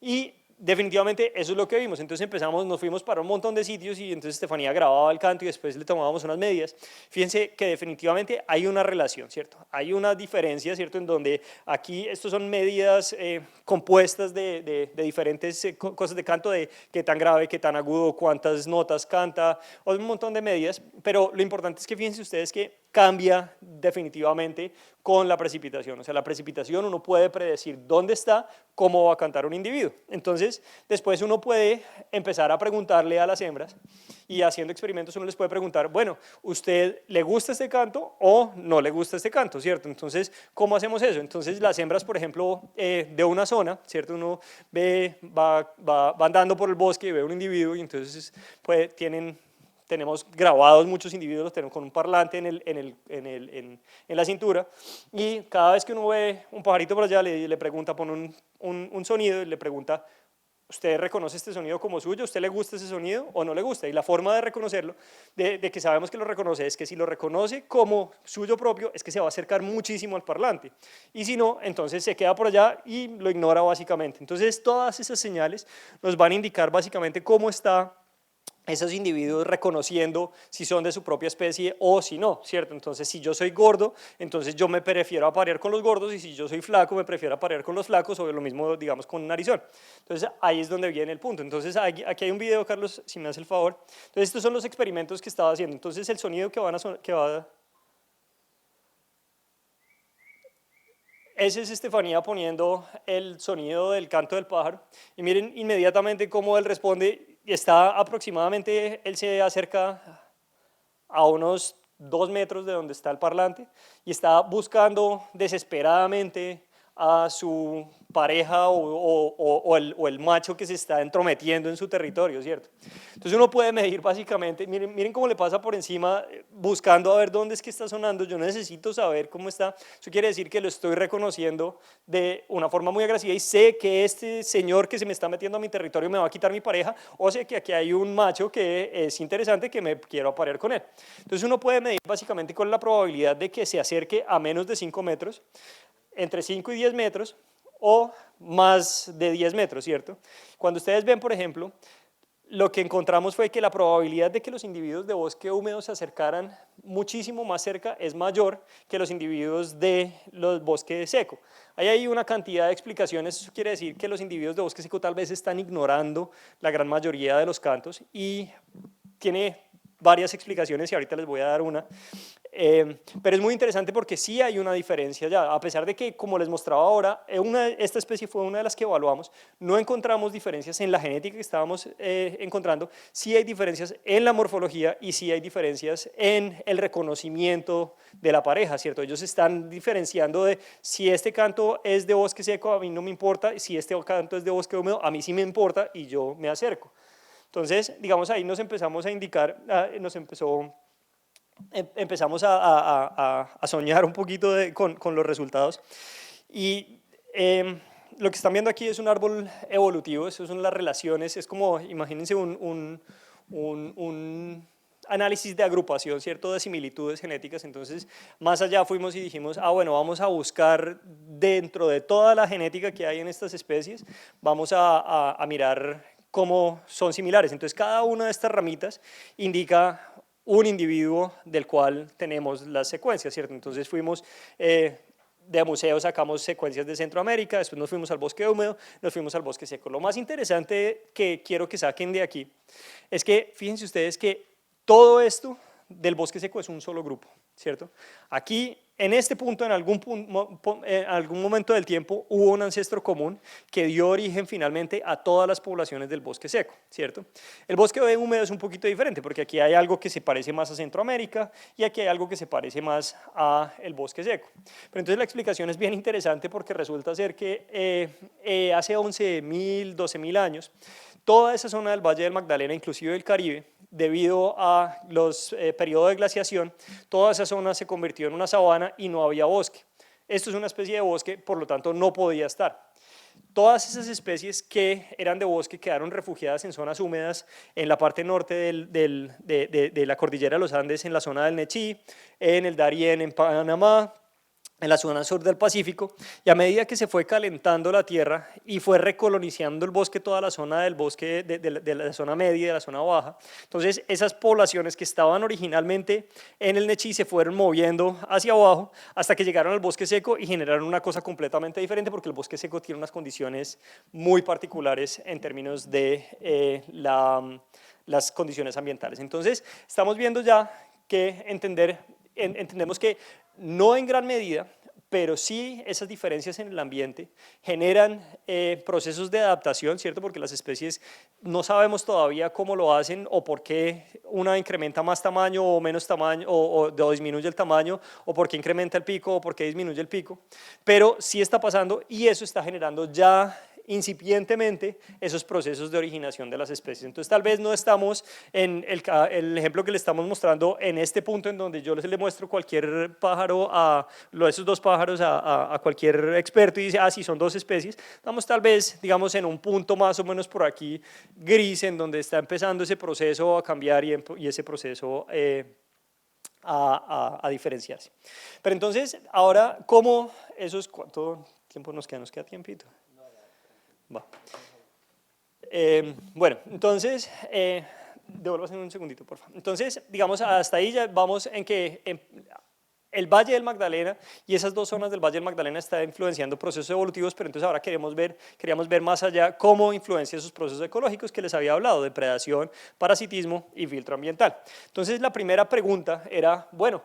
Y definitivamente eso es lo que vimos. Entonces nos fuimos para un montón de sitios y entonces Estefanía grababa el canto y después le tomábamos unas medidas. Fíjense que definitivamente hay una relación, ¿cierto? Hay una diferencia, ¿cierto? En donde aquí estos son medidas compuestas de diferentes cosas de canto, de qué tan grave, qué tan agudo, cuántas notas canta, o un montón de medidas, pero lo importante es que fíjense ustedes que cambia definitivamente con la precipitación. O sea, la precipitación uno puede predecir dónde está, cómo va a cantar un individuo. Entonces, después uno puede empezar a preguntarle a las hembras y haciendo experimentos uno les puede preguntar, bueno, ¿usted le gusta este canto o no le gusta este canto, cierto? Entonces, ¿cómo hacemos eso? Entonces, las hembras, por ejemplo, de una zona, cierto, uno va andando por el bosque y ve un individuo y entonces tenemos grabados muchos individuos, los tenemos con un parlante en la cintura, y cada vez que uno ve un pajarito por allá le pregunta, pone un sonido y le pregunta, ¿usted reconoce este sonido como suyo? ¿Usted le gusta ese sonido o no le gusta? Y la forma de reconocerlo, de que sabemos que lo reconoce, es que si lo reconoce como suyo propio, es que se va a acercar muchísimo al parlante. Y si no, entonces se queda por allá y lo ignora básicamente. Entonces todas esas señales nos van a indicar básicamente cómo está esos individuos reconociendo si son de su propia especie o si no, ¿cierto? Entonces, si yo soy gordo, entonces yo me prefiero aparear con los gordos, y si yo soy flaco, me prefiero aparear con los flacos, o lo mismo, digamos, con un narizón. Entonces, ahí es donde viene el punto. Entonces, aquí hay un video, Carlos, si me hace el favor. Entonces, estos son los experimentos que estaba haciendo. Entonces, el sonido ese es Estefanía poniendo el sonido del canto del pájaro, y miren inmediatamente cómo él responde. Está aproximadamente, él se acerca a unos 2 metros de donde está el parlante y está buscando desesperadamente a su pareja o el macho que se está entrometiendo en su territorio, ¿cierto? Entonces uno puede medir básicamente, miren cómo le pasa por encima buscando a ver dónde es que está sonando. Yo necesito saber cómo está. Eso quiere decir que lo estoy reconociendo de una forma muy agresiva y sé que este señor que se me está metiendo a mi territorio me va a quitar mi pareja, o sé que aquí hay un macho que es interesante, que me quiero aparear con él. Entonces uno puede medir básicamente cuál es la probabilidad de que se acerque a menos de 5 metros, entre 5 y 10 metros o más de 10 metros, ¿cierto? Cuando ustedes ven, por ejemplo, lo que encontramos fue que la probabilidad de que los individuos de bosque húmedo se acercaran muchísimo más cerca es mayor que los individuos de los bosques seco. Ahí hay una cantidad de explicaciones. Eso quiere decir que los individuos de bosque seco tal vez están ignorando la gran mayoría de los cantos, y tiene varias explicaciones y ahorita les voy a dar una. Pero es muy interesante porque sí hay una diferencia ya, a pesar de que, como les mostraba ahora, esta especie fue una de las que evaluamos, no encontramos diferencias en la genética que estábamos encontrando, sí hay diferencias en la morfología y sí hay diferencias en el reconocimiento de la pareja, ¿cierto? Ellos están diferenciando de si este canto es de bosque seco, a mí no me importa, si este canto es de bosque húmedo, a mí sí me importa y yo me acerco. Entonces, digamos, ahí nos empezamos a indicar, empezamos a soñar un poquito con los resultados. Y lo que están viendo aquí es un árbol evolutivo, eso son las relaciones, es como, imagínense un análisis de agrupación, ¿cierto?, de similitudes genéticas. Entonces, más allá fuimos y dijimos, bueno, vamos a buscar dentro de toda la genética que hay en estas especies, vamos a mirar cómo son similares. Entonces, cada una de estas ramitas indica un individuo del cual tenemos las secuencias, ¿cierto? Entonces fuimos de museo, sacamos secuencias de Centroamérica, después nos fuimos al bosque húmedo, nos fuimos al bosque seco. Lo más interesante que quiero que saquen de aquí es que, fíjense ustedes que todo esto del bosque seco es un solo grupo, ¿cierto? Aquí en este punto, en algún momento del tiempo, hubo un ancestro común que dio origen finalmente a todas las poblaciones del bosque seco, ¿cierto? El bosque húmedo es un poquito diferente porque aquí hay algo que se parece más a Centroamérica y aquí hay algo que se parece más a el bosque seco. Pero entonces la explicación es bien interesante porque resulta ser que hace 11.000, 12.000 años, toda esa zona del Valle del Magdalena, inclusive del Caribe, debido a los periodos de glaciación, toda esa zona se convirtió en una sabana y no había bosque. Esto es una especie de bosque, por lo tanto no podía estar. Todas esas especies que eran de bosque quedaron refugiadas en zonas húmedas en la parte norte de la cordillera de los Andes, en la zona del Nechí, en el Darién, en Panamá, en la zona sur del Pacífico, y a medida que se fue calentando la tierra y fue recolonizando el bosque, toda la zona del bosque, de la zona media y de la zona baja, entonces esas poblaciones que estaban originalmente en el Nechí se fueron moviendo hacia abajo hasta que llegaron al bosque seco y generaron una cosa completamente diferente, porque el bosque seco tiene unas condiciones muy particulares en términos de las condiciones ambientales. Entonces estamos viendo ya que entendemos que no en gran medida, pero sí esas diferencias en el ambiente generan procesos de adaptación, ¿cierto? Porque las especies no sabemos todavía cómo lo hacen o por qué una incrementa más tamaño o menos tamaño o disminuye el tamaño, o por qué incrementa el pico o por qué disminuye el pico, pero sí está pasando y eso está generando ya incipientemente esos procesos de originación de las especies. Entonces tal vez no estamos en el ejemplo que le estamos mostrando en este punto en donde yo le muestro cualquier pájaro, esos dos pájaros a cualquier experto y dice, sí, son dos especies. Estamos tal vez, digamos, en un punto más o menos por aquí gris, en donde está empezando ese proceso a cambiar y ese proceso a diferenciarse. Pero entonces, ahora, ¿cómo esos, cuánto tiempo nos queda? ¿Nos queda tiempito? Va. Bueno, entonces, devuélvase un segundito, por favor. Entonces, digamos, hasta ahí ya vamos en que el Valle del Magdalena y esas dos zonas del Valle del Magdalena están influenciando procesos evolutivos, pero entonces ahora queríamos ver más allá cómo influencia esos procesos ecológicos que les había hablado, de predación, parasitismo y filtro ambiental. Entonces, la primera pregunta era, bueno,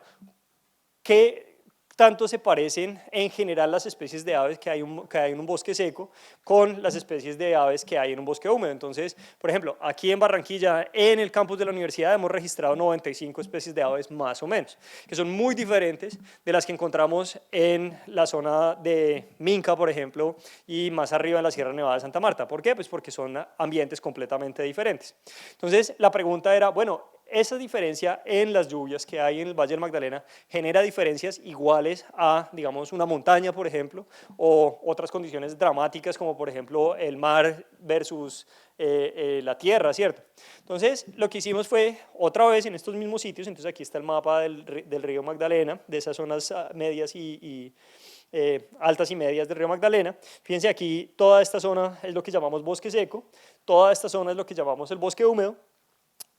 ¿qué tanto se parecen en general las especies de aves que hay en un bosque seco con las especies de aves que hay en un bosque húmedo? Entonces, por ejemplo, aquí en Barranquilla, en el campus de la universidad, hemos registrado 95 especies de aves más o menos, que son muy diferentes de las que encontramos en la zona de Minca, por ejemplo, y más arriba en la Sierra Nevada de Santa Marta. ¿Por qué? Pues porque son ambientes completamente diferentes. Entonces, la pregunta era, bueno, esa diferencia en las lluvias que hay en el Valle del Magdalena genera diferencias iguales a, digamos, una montaña, por ejemplo, o otras condiciones dramáticas como, por ejemplo, el mar versus la tierra, ¿cierto? Entonces, lo que hicimos fue, otra vez en estos mismos sitios, entonces aquí está el mapa del río Magdalena, de esas zonas medias altas y medias del río Magdalena. Fíjense aquí, toda esta zona es lo que llamamos bosque seco, toda esta zona es lo que llamamos el bosque húmedo,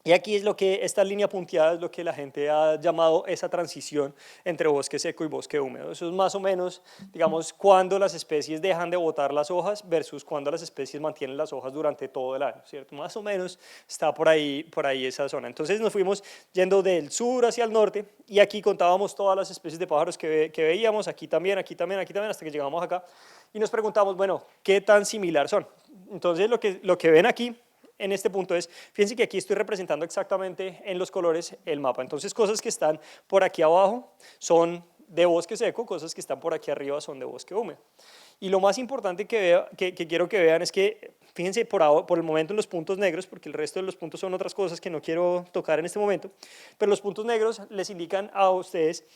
y aquí es esta línea punteada es lo que la gente ha llamado esa transición entre bosque seco y bosque húmedo. Eso es más o menos, digamos, cuando las especies dejan de botar las hojas versus cuando las especies mantienen las hojas durante todo el año, ¿cierto? Más o menos está por ahí esa zona. Entonces nos fuimos yendo del sur hacia el norte y aquí contábamos todas las especies de pájaros que veíamos, aquí también, aquí también, aquí también, hasta que llegamos acá y nos preguntamos, bueno, ¿qué tan similar son? Entonces lo que ven aquí en este punto es, fíjense que aquí estoy representando exactamente en los colores el mapa. Entonces, cosas que están por aquí abajo son de bosque seco, cosas que están por aquí arriba son de bosque húmedo. Y lo más importante que quiero que vean es que, fíjense por el momento en los puntos negros, porque el resto de los puntos son otras cosas que no quiero tocar en este momento, pero los puntos negros les indican a ustedes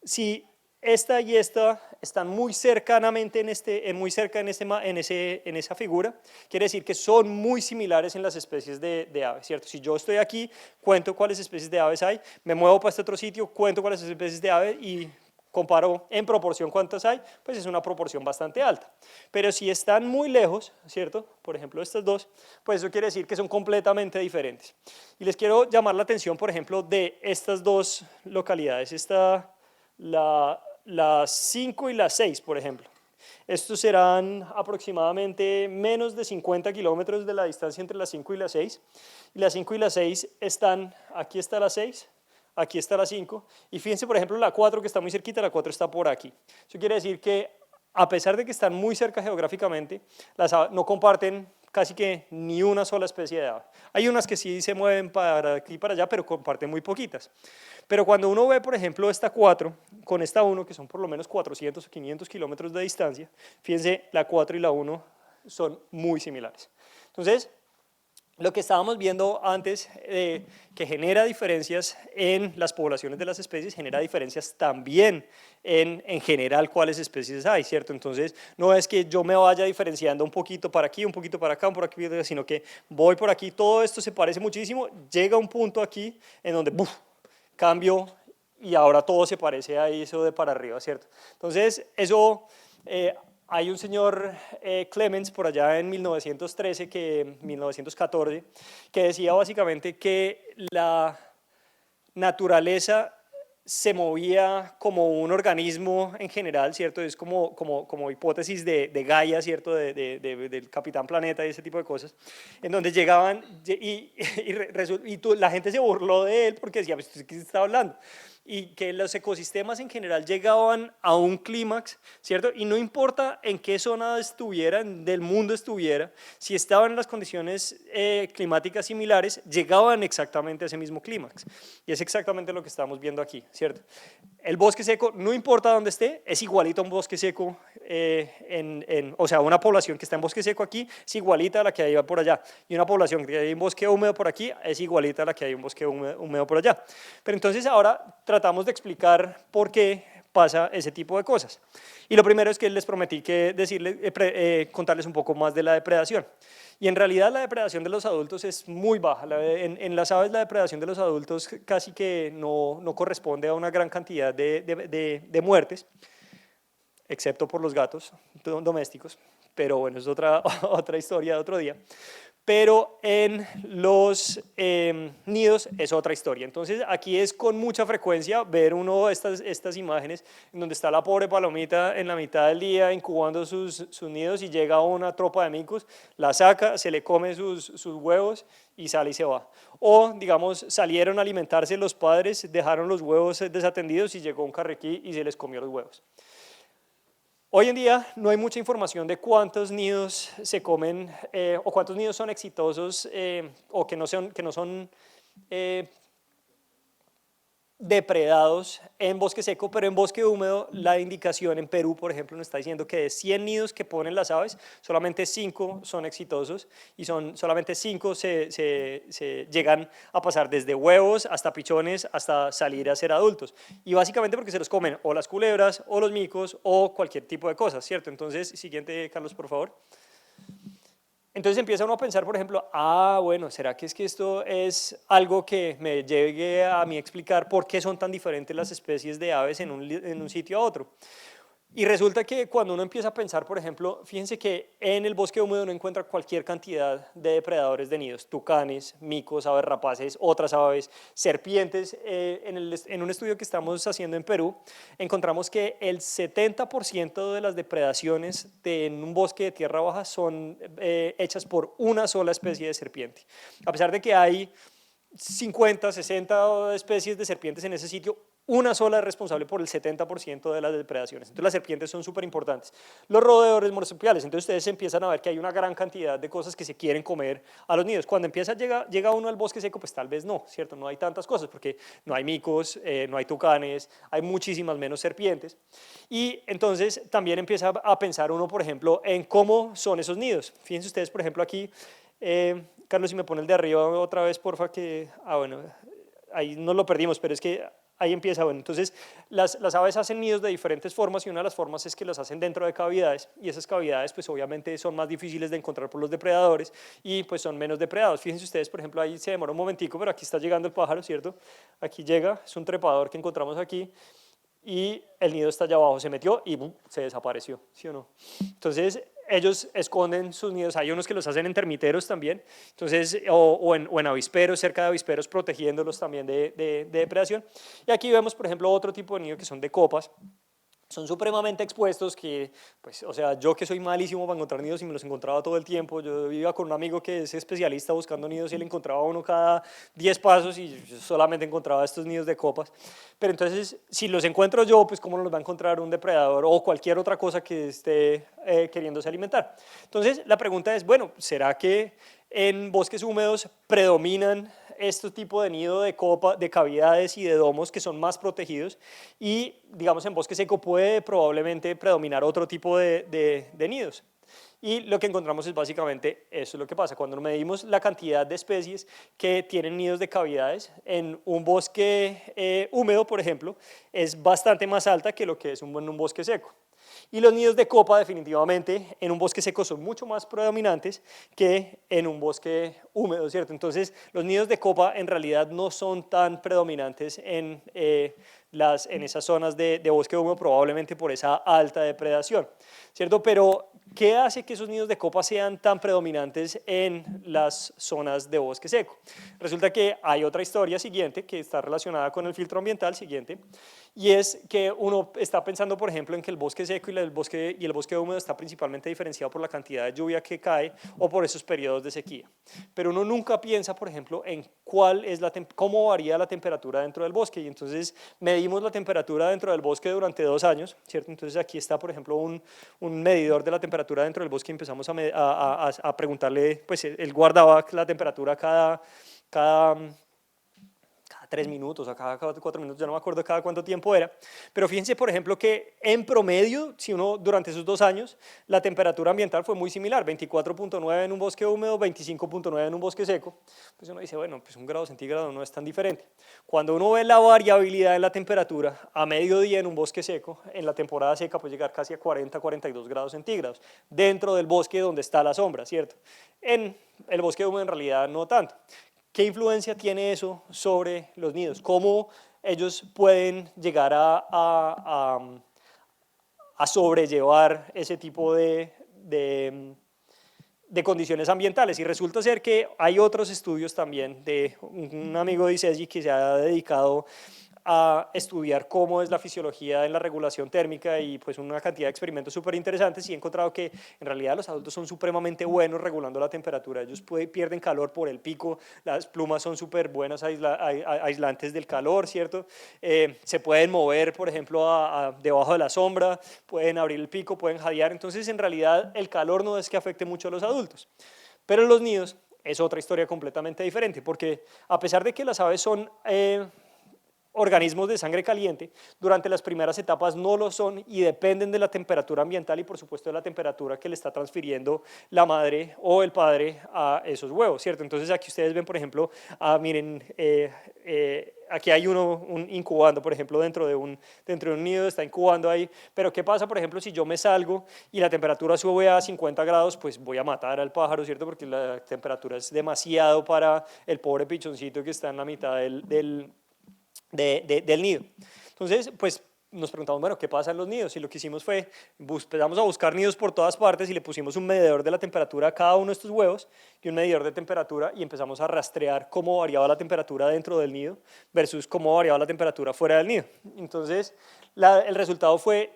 si esta y esta están muy cercanamente muy cerca en esa figura, quiere decir que son muy similares en las especies de aves, ¿cierto? Si yo estoy aquí, cuento cuáles especies de aves hay, me muevo para este otro sitio, cuento cuáles especies de aves y comparo en proporción cuántas hay, pues es una proporción bastante alta. Pero si están muy lejos, ¿cierto? Por ejemplo, estas dos, pues eso quiere decir que son completamente diferentes. Y les quiero llamar la atención, por ejemplo, de estas dos localidades, las 5 y las 6, por ejemplo. Estos serán aproximadamente menos de 50 kilómetros de la distancia entre las 5 y las 6. Y las 5 y las 6 están, aquí está la 6, aquí está la 5, y fíjense por ejemplo la 4 que está muy cerquita, la 4 está por aquí. Eso quiere decir que a pesar de que están muy cerca geográficamente, las aves no comparten casi que ni una sola especie de ave. Hay unas que sí se mueven para aquí y para allá, pero comparten muy poquitas. Pero cuando uno ve, por ejemplo, esta 4 con esta 1, que son por lo menos 400 o 500 kilómetros de distancia, fíjense, la 4 y la 1 son muy similares. Entonces, lo que estábamos viendo antes, que genera diferencias en las poblaciones de las especies, genera diferencias también en general cuáles especies hay, ¿cierto? Entonces, no es que yo me vaya diferenciando un poquito para aquí, un poquito para acá, un por aquí, sino que voy por aquí, todo esto se parece muchísimo, llega un punto aquí en donde ¡buf!, cambio y ahora todo se parece a eso de para arriba, ¿cierto? Entonces, eso... hay un señor Clemens por allá en 1914, que decía básicamente que la naturaleza se movía como un organismo en general, ¿cierto? Es como hipótesis de Gaia, ¿cierto? Del Capitán Planeta y ese tipo de cosas, en donde llegaban la gente se burló de él porque decía, ¿qué se está hablando? Y que los ecosistemas en general llegaban a un clímax, ¿cierto? Y no importa en qué zona estuviera, del mundo estuviera, si estaban en las condiciones climáticas similares, llegaban exactamente a ese mismo clímax. Y es exactamente lo que estamos viendo aquí, ¿cierto? El bosque seco, no importa dónde esté, es igualito a un bosque seco, o sea, una población que está en bosque seco aquí es igualita a la que hay por allá. Y una población que hay en bosque húmedo por aquí es igualita a la que hay en bosque húmedo por allá. Pero entonces ahora tratamos de explicar por qué pasa ese tipo de cosas. Y lo primero es que les prometí contarles un poco más de la depredación. Y en realidad la depredación de los adultos es muy baja. En las aves la depredación de los adultos casi que no corresponde a una gran cantidad de muertes, excepto por los gatos domésticos. Pero bueno, es otra historia de otro día. Pero en los nidos es otra historia. Entonces aquí es con mucha frecuencia ver uno de estas imágenes en donde está la pobre palomita en la mitad del día incubando sus nidos y llega una tropa de micos, la saca, se le come sus huevos y sale y se va. O digamos salieron a alimentarse los padres, dejaron los huevos desatendidos y llegó un carrequí y se les comió los huevos. Hoy en día no hay mucha información de cuántos nidos se comen o cuántos nidos son exitosos o que no son depredados en bosque seco, pero en bosque húmedo la indicación en Perú, por ejemplo, nos está diciendo que de 100 nidos que ponen las aves, solamente 5 son exitosos y solamente 5 se llegan a pasar desde huevos hasta pichones hasta salir a ser adultos. Y básicamente porque se los comen o las culebras o los micos o cualquier tipo de cosas, ¿cierto? Entonces, siguiente, Carlos, por favor. Entonces empieza uno a pensar, por ejemplo, bueno, ¿será que es que esto es algo que me llegue a mí explicar por qué son tan diferentes las especies de aves en un sitio a otro? Y resulta que cuando uno empieza a pensar, por ejemplo, fíjense que en el bosque húmedo uno encuentra cualquier cantidad de depredadores de nidos, tucanes, micos, aves rapaces, otras aves, serpientes. En un estudio que estamos haciendo en Perú, encontramos que el 70% de las depredaciones en un bosque de tierra baja son hechas por una sola especie de serpiente. A pesar de que hay 50, 60 especies de serpientes en ese sitio, una sola es responsable por el 70% de las depredaciones. Entonces las serpientes son súper importantes. Los roedores marsupiales, entonces ustedes empiezan a ver que hay una gran cantidad de cosas que se quieren comer a los nidos. Cuando llega uno al bosque seco, pues tal vez no, ¿cierto? No hay tantas cosas porque no hay micos, no hay tucanes, hay muchísimas menos serpientes. Y entonces también empieza a pensar uno, por ejemplo, en cómo son esos nidos. Fíjense ustedes, por ejemplo, aquí, Carlos, si me pone el de arriba otra vez, porfa, bueno, ahí nos lo perdimos, pero es que ahí empieza, bueno, entonces las aves hacen nidos de diferentes formas y una de las formas es que los hacen dentro de cavidades y esas cavidades pues obviamente son más difíciles de encontrar por los depredadores y pues son menos depredados. Fíjense ustedes, por ejemplo, ahí se demora un momentico, pero aquí está llegando el pájaro, ¿cierto? Aquí llega, es un trepador que encontramos aquí y el nido está allá abajo, se metió y ¡bum!, se desapareció, ¿sí o no? Entonces ellos esconden sus nidos, hay unos que los hacen en termiteros también, entonces, o en avisperos, cerca de avisperos, protegiéndolos también de depredación. Y aquí vemos, por ejemplo, otro tipo de nido que son de copas, son supremamente expuestos que, pues, o sea, yo que soy malísimo para encontrar nidos y me los encontraba todo el tiempo, yo iba con un amigo que es especialista buscando nidos y él encontraba uno cada 10 pasos y yo solamente encontraba estos nidos de copas. Pero entonces, si los encuentro yo, pues cómo no los va a encontrar un depredador o cualquier otra cosa que esté queriéndose alimentar. Entonces, la pregunta es, bueno, ¿será que en bosques húmedos predominan este tipo de nido de copa, de cavidades y de domos que son más protegidos y, digamos, en bosque seco puede probablemente predominar otro tipo de nidos? Y lo que encontramos es básicamente eso es lo que pasa. Cuando medimos la cantidad de especies que tienen nidos de cavidades en un bosque húmedo, por ejemplo, es bastante más alta que lo que es en un bosque seco. Y los nidos de copa definitivamente en un bosque seco son mucho más predominantes que en un bosque húmedo, ¿cierto? Entonces los nidos de copa en realidad no son tan predominantes en esas zonas de bosque húmedo, probablemente por esa alta depredación, ¿cierto? Pero ¿qué hace que esos nidos de copa sean tan predominantes en las zonas de bosque seco? Resulta que hay otra historia siguiente que está relacionada con el filtro ambiental siguiente, y es que uno está pensando, por ejemplo, en que el bosque seco y el bosque húmedo está principalmente diferenciado por la cantidad de lluvia que cae o por esos periodos de sequía. Pero uno nunca piensa, por ejemplo, en cómo varía la temperatura dentro del bosque. Y entonces medimos la temperatura dentro del bosque durante 2 años, ¿cierto? Entonces aquí está, por ejemplo, un medidor de la temperatura dentro del bosque y empezamos a preguntarle, pues él guardaba la temperatura cada 3 minutos, a cada 4 minutos, ya no me acuerdo cada cuánto tiempo era, pero fíjense por ejemplo que en promedio, si uno durante esos 2 años, la temperatura ambiental fue muy similar, 24.9 en un bosque húmedo, 25.9 en un bosque seco, pues uno dice, bueno, pues 1 grado centígrado no es tan diferente. Cuando uno ve la variabilidad en la temperatura a mediodía en un bosque seco, en la temporada seca puede llegar casi a 40, 42 grados centígrados, dentro del bosque donde está la sombra, ¿cierto? En el bosque húmedo en realidad no tanto. ¿Qué influencia tiene eso sobre los nidos? ¿Cómo ellos pueden llegar a sobrellevar ese tipo de condiciones ambientales? Y resulta ser que hay otros estudios también de un amigo de ICESI que se ha dedicado a estudiar cómo es la fisiología en la regulación térmica y pues una cantidad de experimentos súper interesantes y he encontrado que en realidad los adultos son supremamente buenos regulando la temperatura, ellos pierden calor por el pico, las plumas son súper buenas aislantes del calor, ¿cierto? Se pueden mover, por ejemplo, debajo de la sombra, pueden abrir el pico, pueden jadear, entonces en realidad el calor no es que afecte mucho a los adultos, pero en los nidos es otra historia completamente diferente, porque a pesar de que las aves son organismos de sangre caliente, durante las primeras etapas no lo son y dependen de la temperatura ambiental y por supuesto de la temperatura que le está transfiriendo la madre o el padre a esos huevos, ¿cierto? Entonces aquí ustedes ven, por ejemplo, miren, aquí hay un incubando, por ejemplo, dentro de un nido, está incubando ahí, pero ¿qué pasa, por ejemplo, si yo me salgo y la temperatura sube a 50 grados, pues voy a matar al pájaro, ¿cierto? Porque la temperatura es demasiado para el pobre pichoncito que está en la mitad del nido. Entonces, pues nos preguntamos, bueno, ¿qué pasa en los nidos? Y lo que hicimos fue, empezamos a buscar nidos por todas partes y le pusimos un medidor de la temperatura a cada uno de estos huevos y un medidor de temperatura y empezamos a rastrear cómo variaba la temperatura dentro del nido versus cómo variaba la temperatura fuera del nido. Entonces, el resultado fue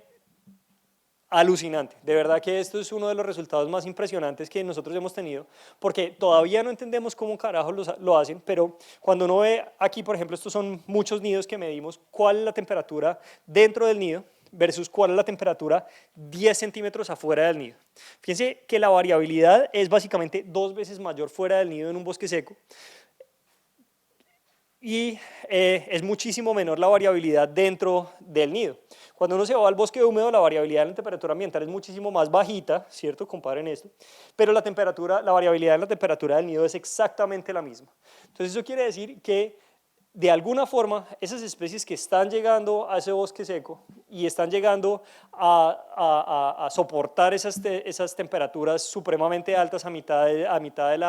alucinante. De verdad que esto es uno de los resultados más impresionantes que nosotros hemos tenido, porque todavía no entendemos cómo carajos lo hacen, pero cuando uno ve aquí, por ejemplo, estos son muchos nidos que medimos cuál es la temperatura dentro del nido versus cuál es la temperatura 10 centímetros afuera del nido. Fíjense que la variabilidad es básicamente 2 veces mayor fuera del nido en un bosque seco, y es muchísimo menor la variabilidad dentro del nido. Cuando uno se va al bosque húmedo, la variabilidad en la temperatura ambiental es muchísimo más bajita, ¿cierto? Comparen esto, pero la variabilidad en la temperatura del nido es exactamente la misma. Entonces eso quiere decir que de alguna forma esas especies que están llegando a ese bosque seco y están llegando a soportar esas temperaturas supremamente altas a mitad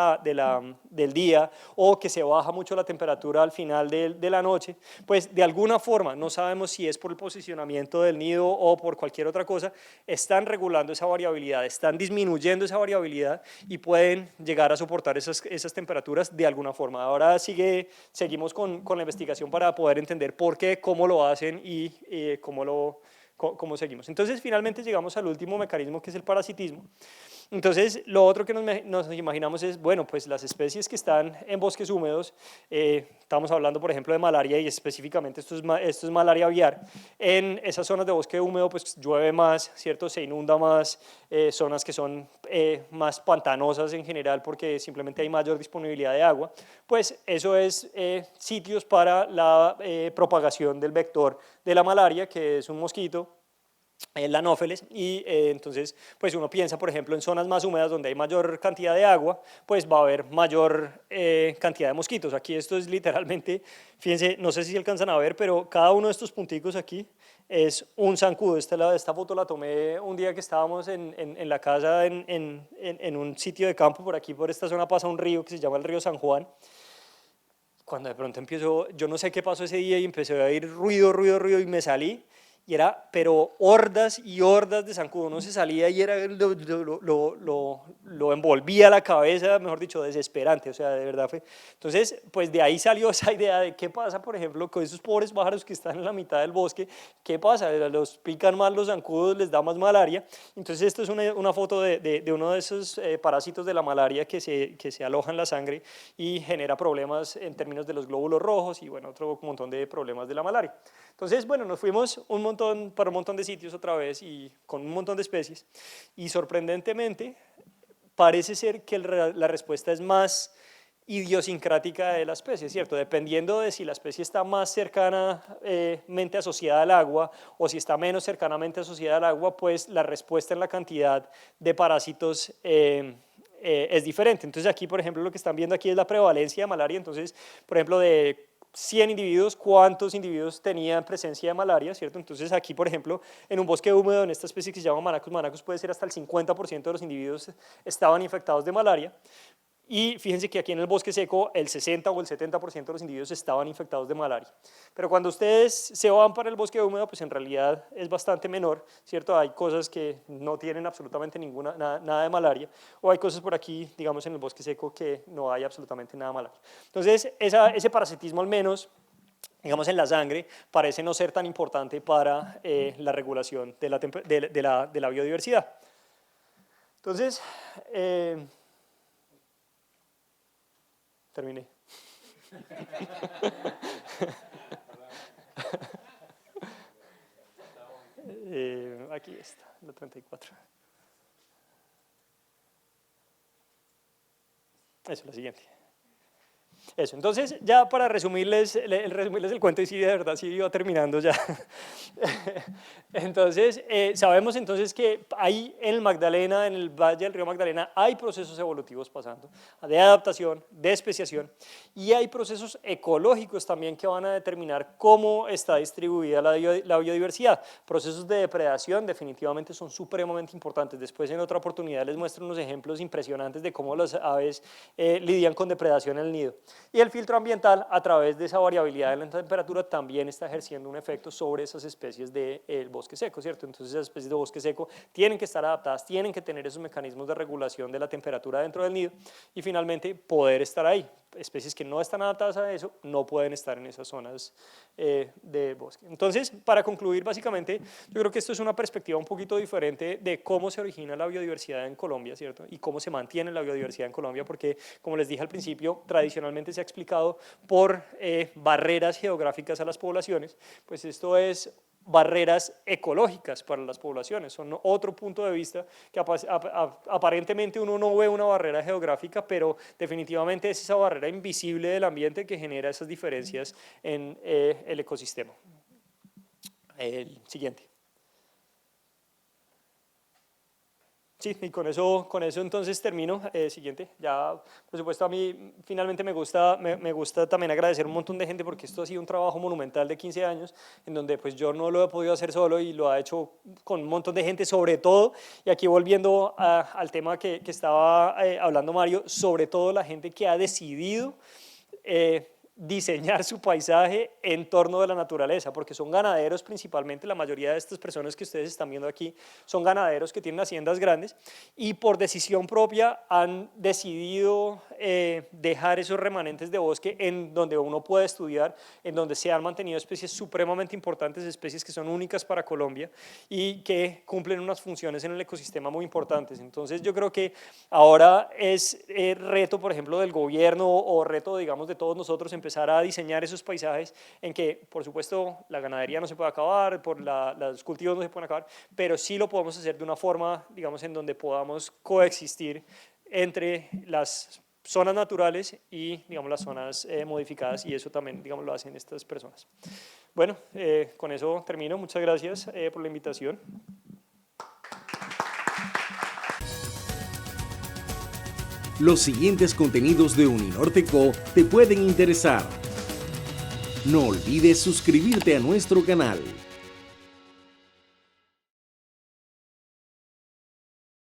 del día o que se baja mucho la temperatura al final de la noche, pues de alguna forma, no sabemos si es por el posicionamiento del nido o por cualquier otra cosa, están regulando esa variabilidad, están disminuyendo esa variabilidad y pueden llegar a soportar esas temperaturas de alguna forma. Ahora seguimos con la investigación para poder entender por qué, cómo lo hacen y cómo lo cómo seguimos. Entonces, finalmente llegamos al último mecanismo, que es el parasitismo. Entonces, lo otro que nos imaginamos es, bueno, pues las especies que están en bosques húmedos, estamos hablando, por ejemplo, de malaria, y específicamente esto es malaria aviar. En esas zonas de bosque húmedo, pues llueve más, ¿cierto? Se inunda más, zonas que son más pantanosas en general, porque simplemente hay mayor disponibilidad de agua. Pues eso es sitios para la propagación del vector de la malaria, que es un mosquito, el anófeles, y entonces pues uno piensa, por ejemplo, en zonas más húmedas donde hay mayor cantidad de agua, pues va a haber mayor cantidad de mosquitos. Aquí esto es literalmente, fíjense, no sé si alcanzan a ver, pero cada uno de estos punticos aquí es un zancudo. Esta foto la tomé un día que estábamos en la casa en un sitio de campo. Por aquí, por esta zona pasa un río que se llama el río San Juan. Cuando de pronto empiezo, yo no sé qué pasó ese día, y empecé a oír ruido, ruido, ruido, y me salí, y era, pero hordas y hordas de zancudo. Uno se salía y era, lo envolvía la cabeza, mejor dicho, desesperante, o sea, de verdad fue. Entonces, pues de ahí salió esa idea de qué pasa, por ejemplo, con esos pobres pájaros que están en la mitad del bosque. ¿Qué pasa? Los pican más los zancudos, les da más malaria. Entonces, esto es una foto de uno de esos parásitos de la malaria que se aloja en la sangre y genera problemas en términos de los glóbulos rojos y, bueno, otro montón de problemas de la malaria. Entonces, bueno, nos fuimos para un montón de sitios otra vez y con un montón de especies, y sorprendentemente parece ser que la respuesta es más idiosincrática de la especie, ¿cierto? Dependiendo de si la especie está más cercanamente asociada al agua o si está menos cercanamente asociada al agua, pues la respuesta en la cantidad de parásitos es diferente. Entonces aquí, por ejemplo, lo que están viendo aquí es la prevalencia de malaria. Entonces, por ejemplo, de 100 individuos, ¿cuántos individuos tenían presencia de malaria, cierto? Entonces aquí, por ejemplo, en un bosque húmedo, en esta especie que se llama Manacus puede ser hasta el 50% de los individuos estaban infectados de malaria. Y fíjense que aquí en el bosque seco el 60 o el 70% de los individuos estaban infectados de malaria. Pero cuando ustedes se van para el bosque húmedo, pues en realidad es bastante menor, ¿cierto? Hay cosas que no tienen absolutamente nada de malaria, o hay cosas por aquí, digamos en el bosque seco, que no hay absolutamente nada de malaria. Entonces ese parasitismo, al menos digamos en la sangre, parece no ser tan importante para la regulación de la biodiversidad. Entonces, terminé. Aquí está, la 34. Eso, la siguiente. Eso, entonces ya para resumirles el cuento, y sí, de verdad, sí iba terminando ya. Entonces, sabemos entonces que ahí en el Magdalena, en el Valle del Río Magdalena, hay procesos evolutivos pasando, de adaptación, de especiación, y hay procesos ecológicos también que van a determinar cómo está distribuida la biodiversidad. Procesos de depredación definitivamente son supremamente importantes. Después, en otra oportunidad, les muestro unos ejemplos impresionantes de cómo las aves lidian con depredación en el nido. Y el filtro ambiental, a través de esa variabilidad de la temperatura, también está ejerciendo un efecto sobre esas especies del bosque seco, ¿cierto? Entonces esas especies de bosque seco tienen que estar adaptadas, tienen que tener esos mecanismos de regulación de la temperatura dentro del nido y finalmente poder estar ahí. Especies que no están adaptadas a eso no pueden estar en esas zonas de bosque. Entonces, para concluir, básicamente, yo creo que esto es una perspectiva un poquito diferente de cómo se origina la biodiversidad en Colombia, ¿cierto? Y cómo se mantiene la biodiversidad en Colombia, porque, como les dije al principio, tradicionalmente se ha explicado por barreras geográficas a las poblaciones. Pues esto es barreras ecológicas para las poblaciones, son otro punto de vista que aparentemente uno no ve una barrera geográfica, pero definitivamente es esa barrera invisible del ambiente que genera esas diferencias en el ecosistema. El siguiente. Sí, y con eso entonces termino. Siguiente. Ya, por supuesto, a mí finalmente me gusta también agradecer un montón de gente, porque esto ha sido un trabajo monumental de 15 años, en donde pues yo no lo he podido hacer solo y lo ha hecho con un montón de gente, sobre todo, y aquí volviendo al tema que estaba hablando Mario, sobre todo la gente que ha decidido diseñar su paisaje en torno de la naturaleza, porque son ganaderos principalmente, la mayoría de estas personas que ustedes están viendo aquí son ganaderos que tienen haciendas grandes y por decisión propia han decidido dejar esos remanentes de bosque en donde uno puede estudiar, en donde se han mantenido especies supremamente importantes, especies que son únicas para Colombia y que cumplen unas funciones en el ecosistema muy importantes. Entonces yo creo que ahora es reto, por ejemplo, del gobierno o reto, digamos, de todos nosotros empezar a diseñar esos paisajes en que, por supuesto, la ganadería no se puede acabar, los cultivos no se pueden acabar, pero sí lo podemos hacer de una forma, digamos, en donde podamos coexistir entre las zonas naturales y, digamos, las zonas modificadas, y eso también, digamos, lo hacen estas personas. Bueno, con eso termino. Muchas gracias por la invitación. Los siguientes contenidos de Uninorte.co te pueden interesar. No olvides suscribirte a nuestro canal.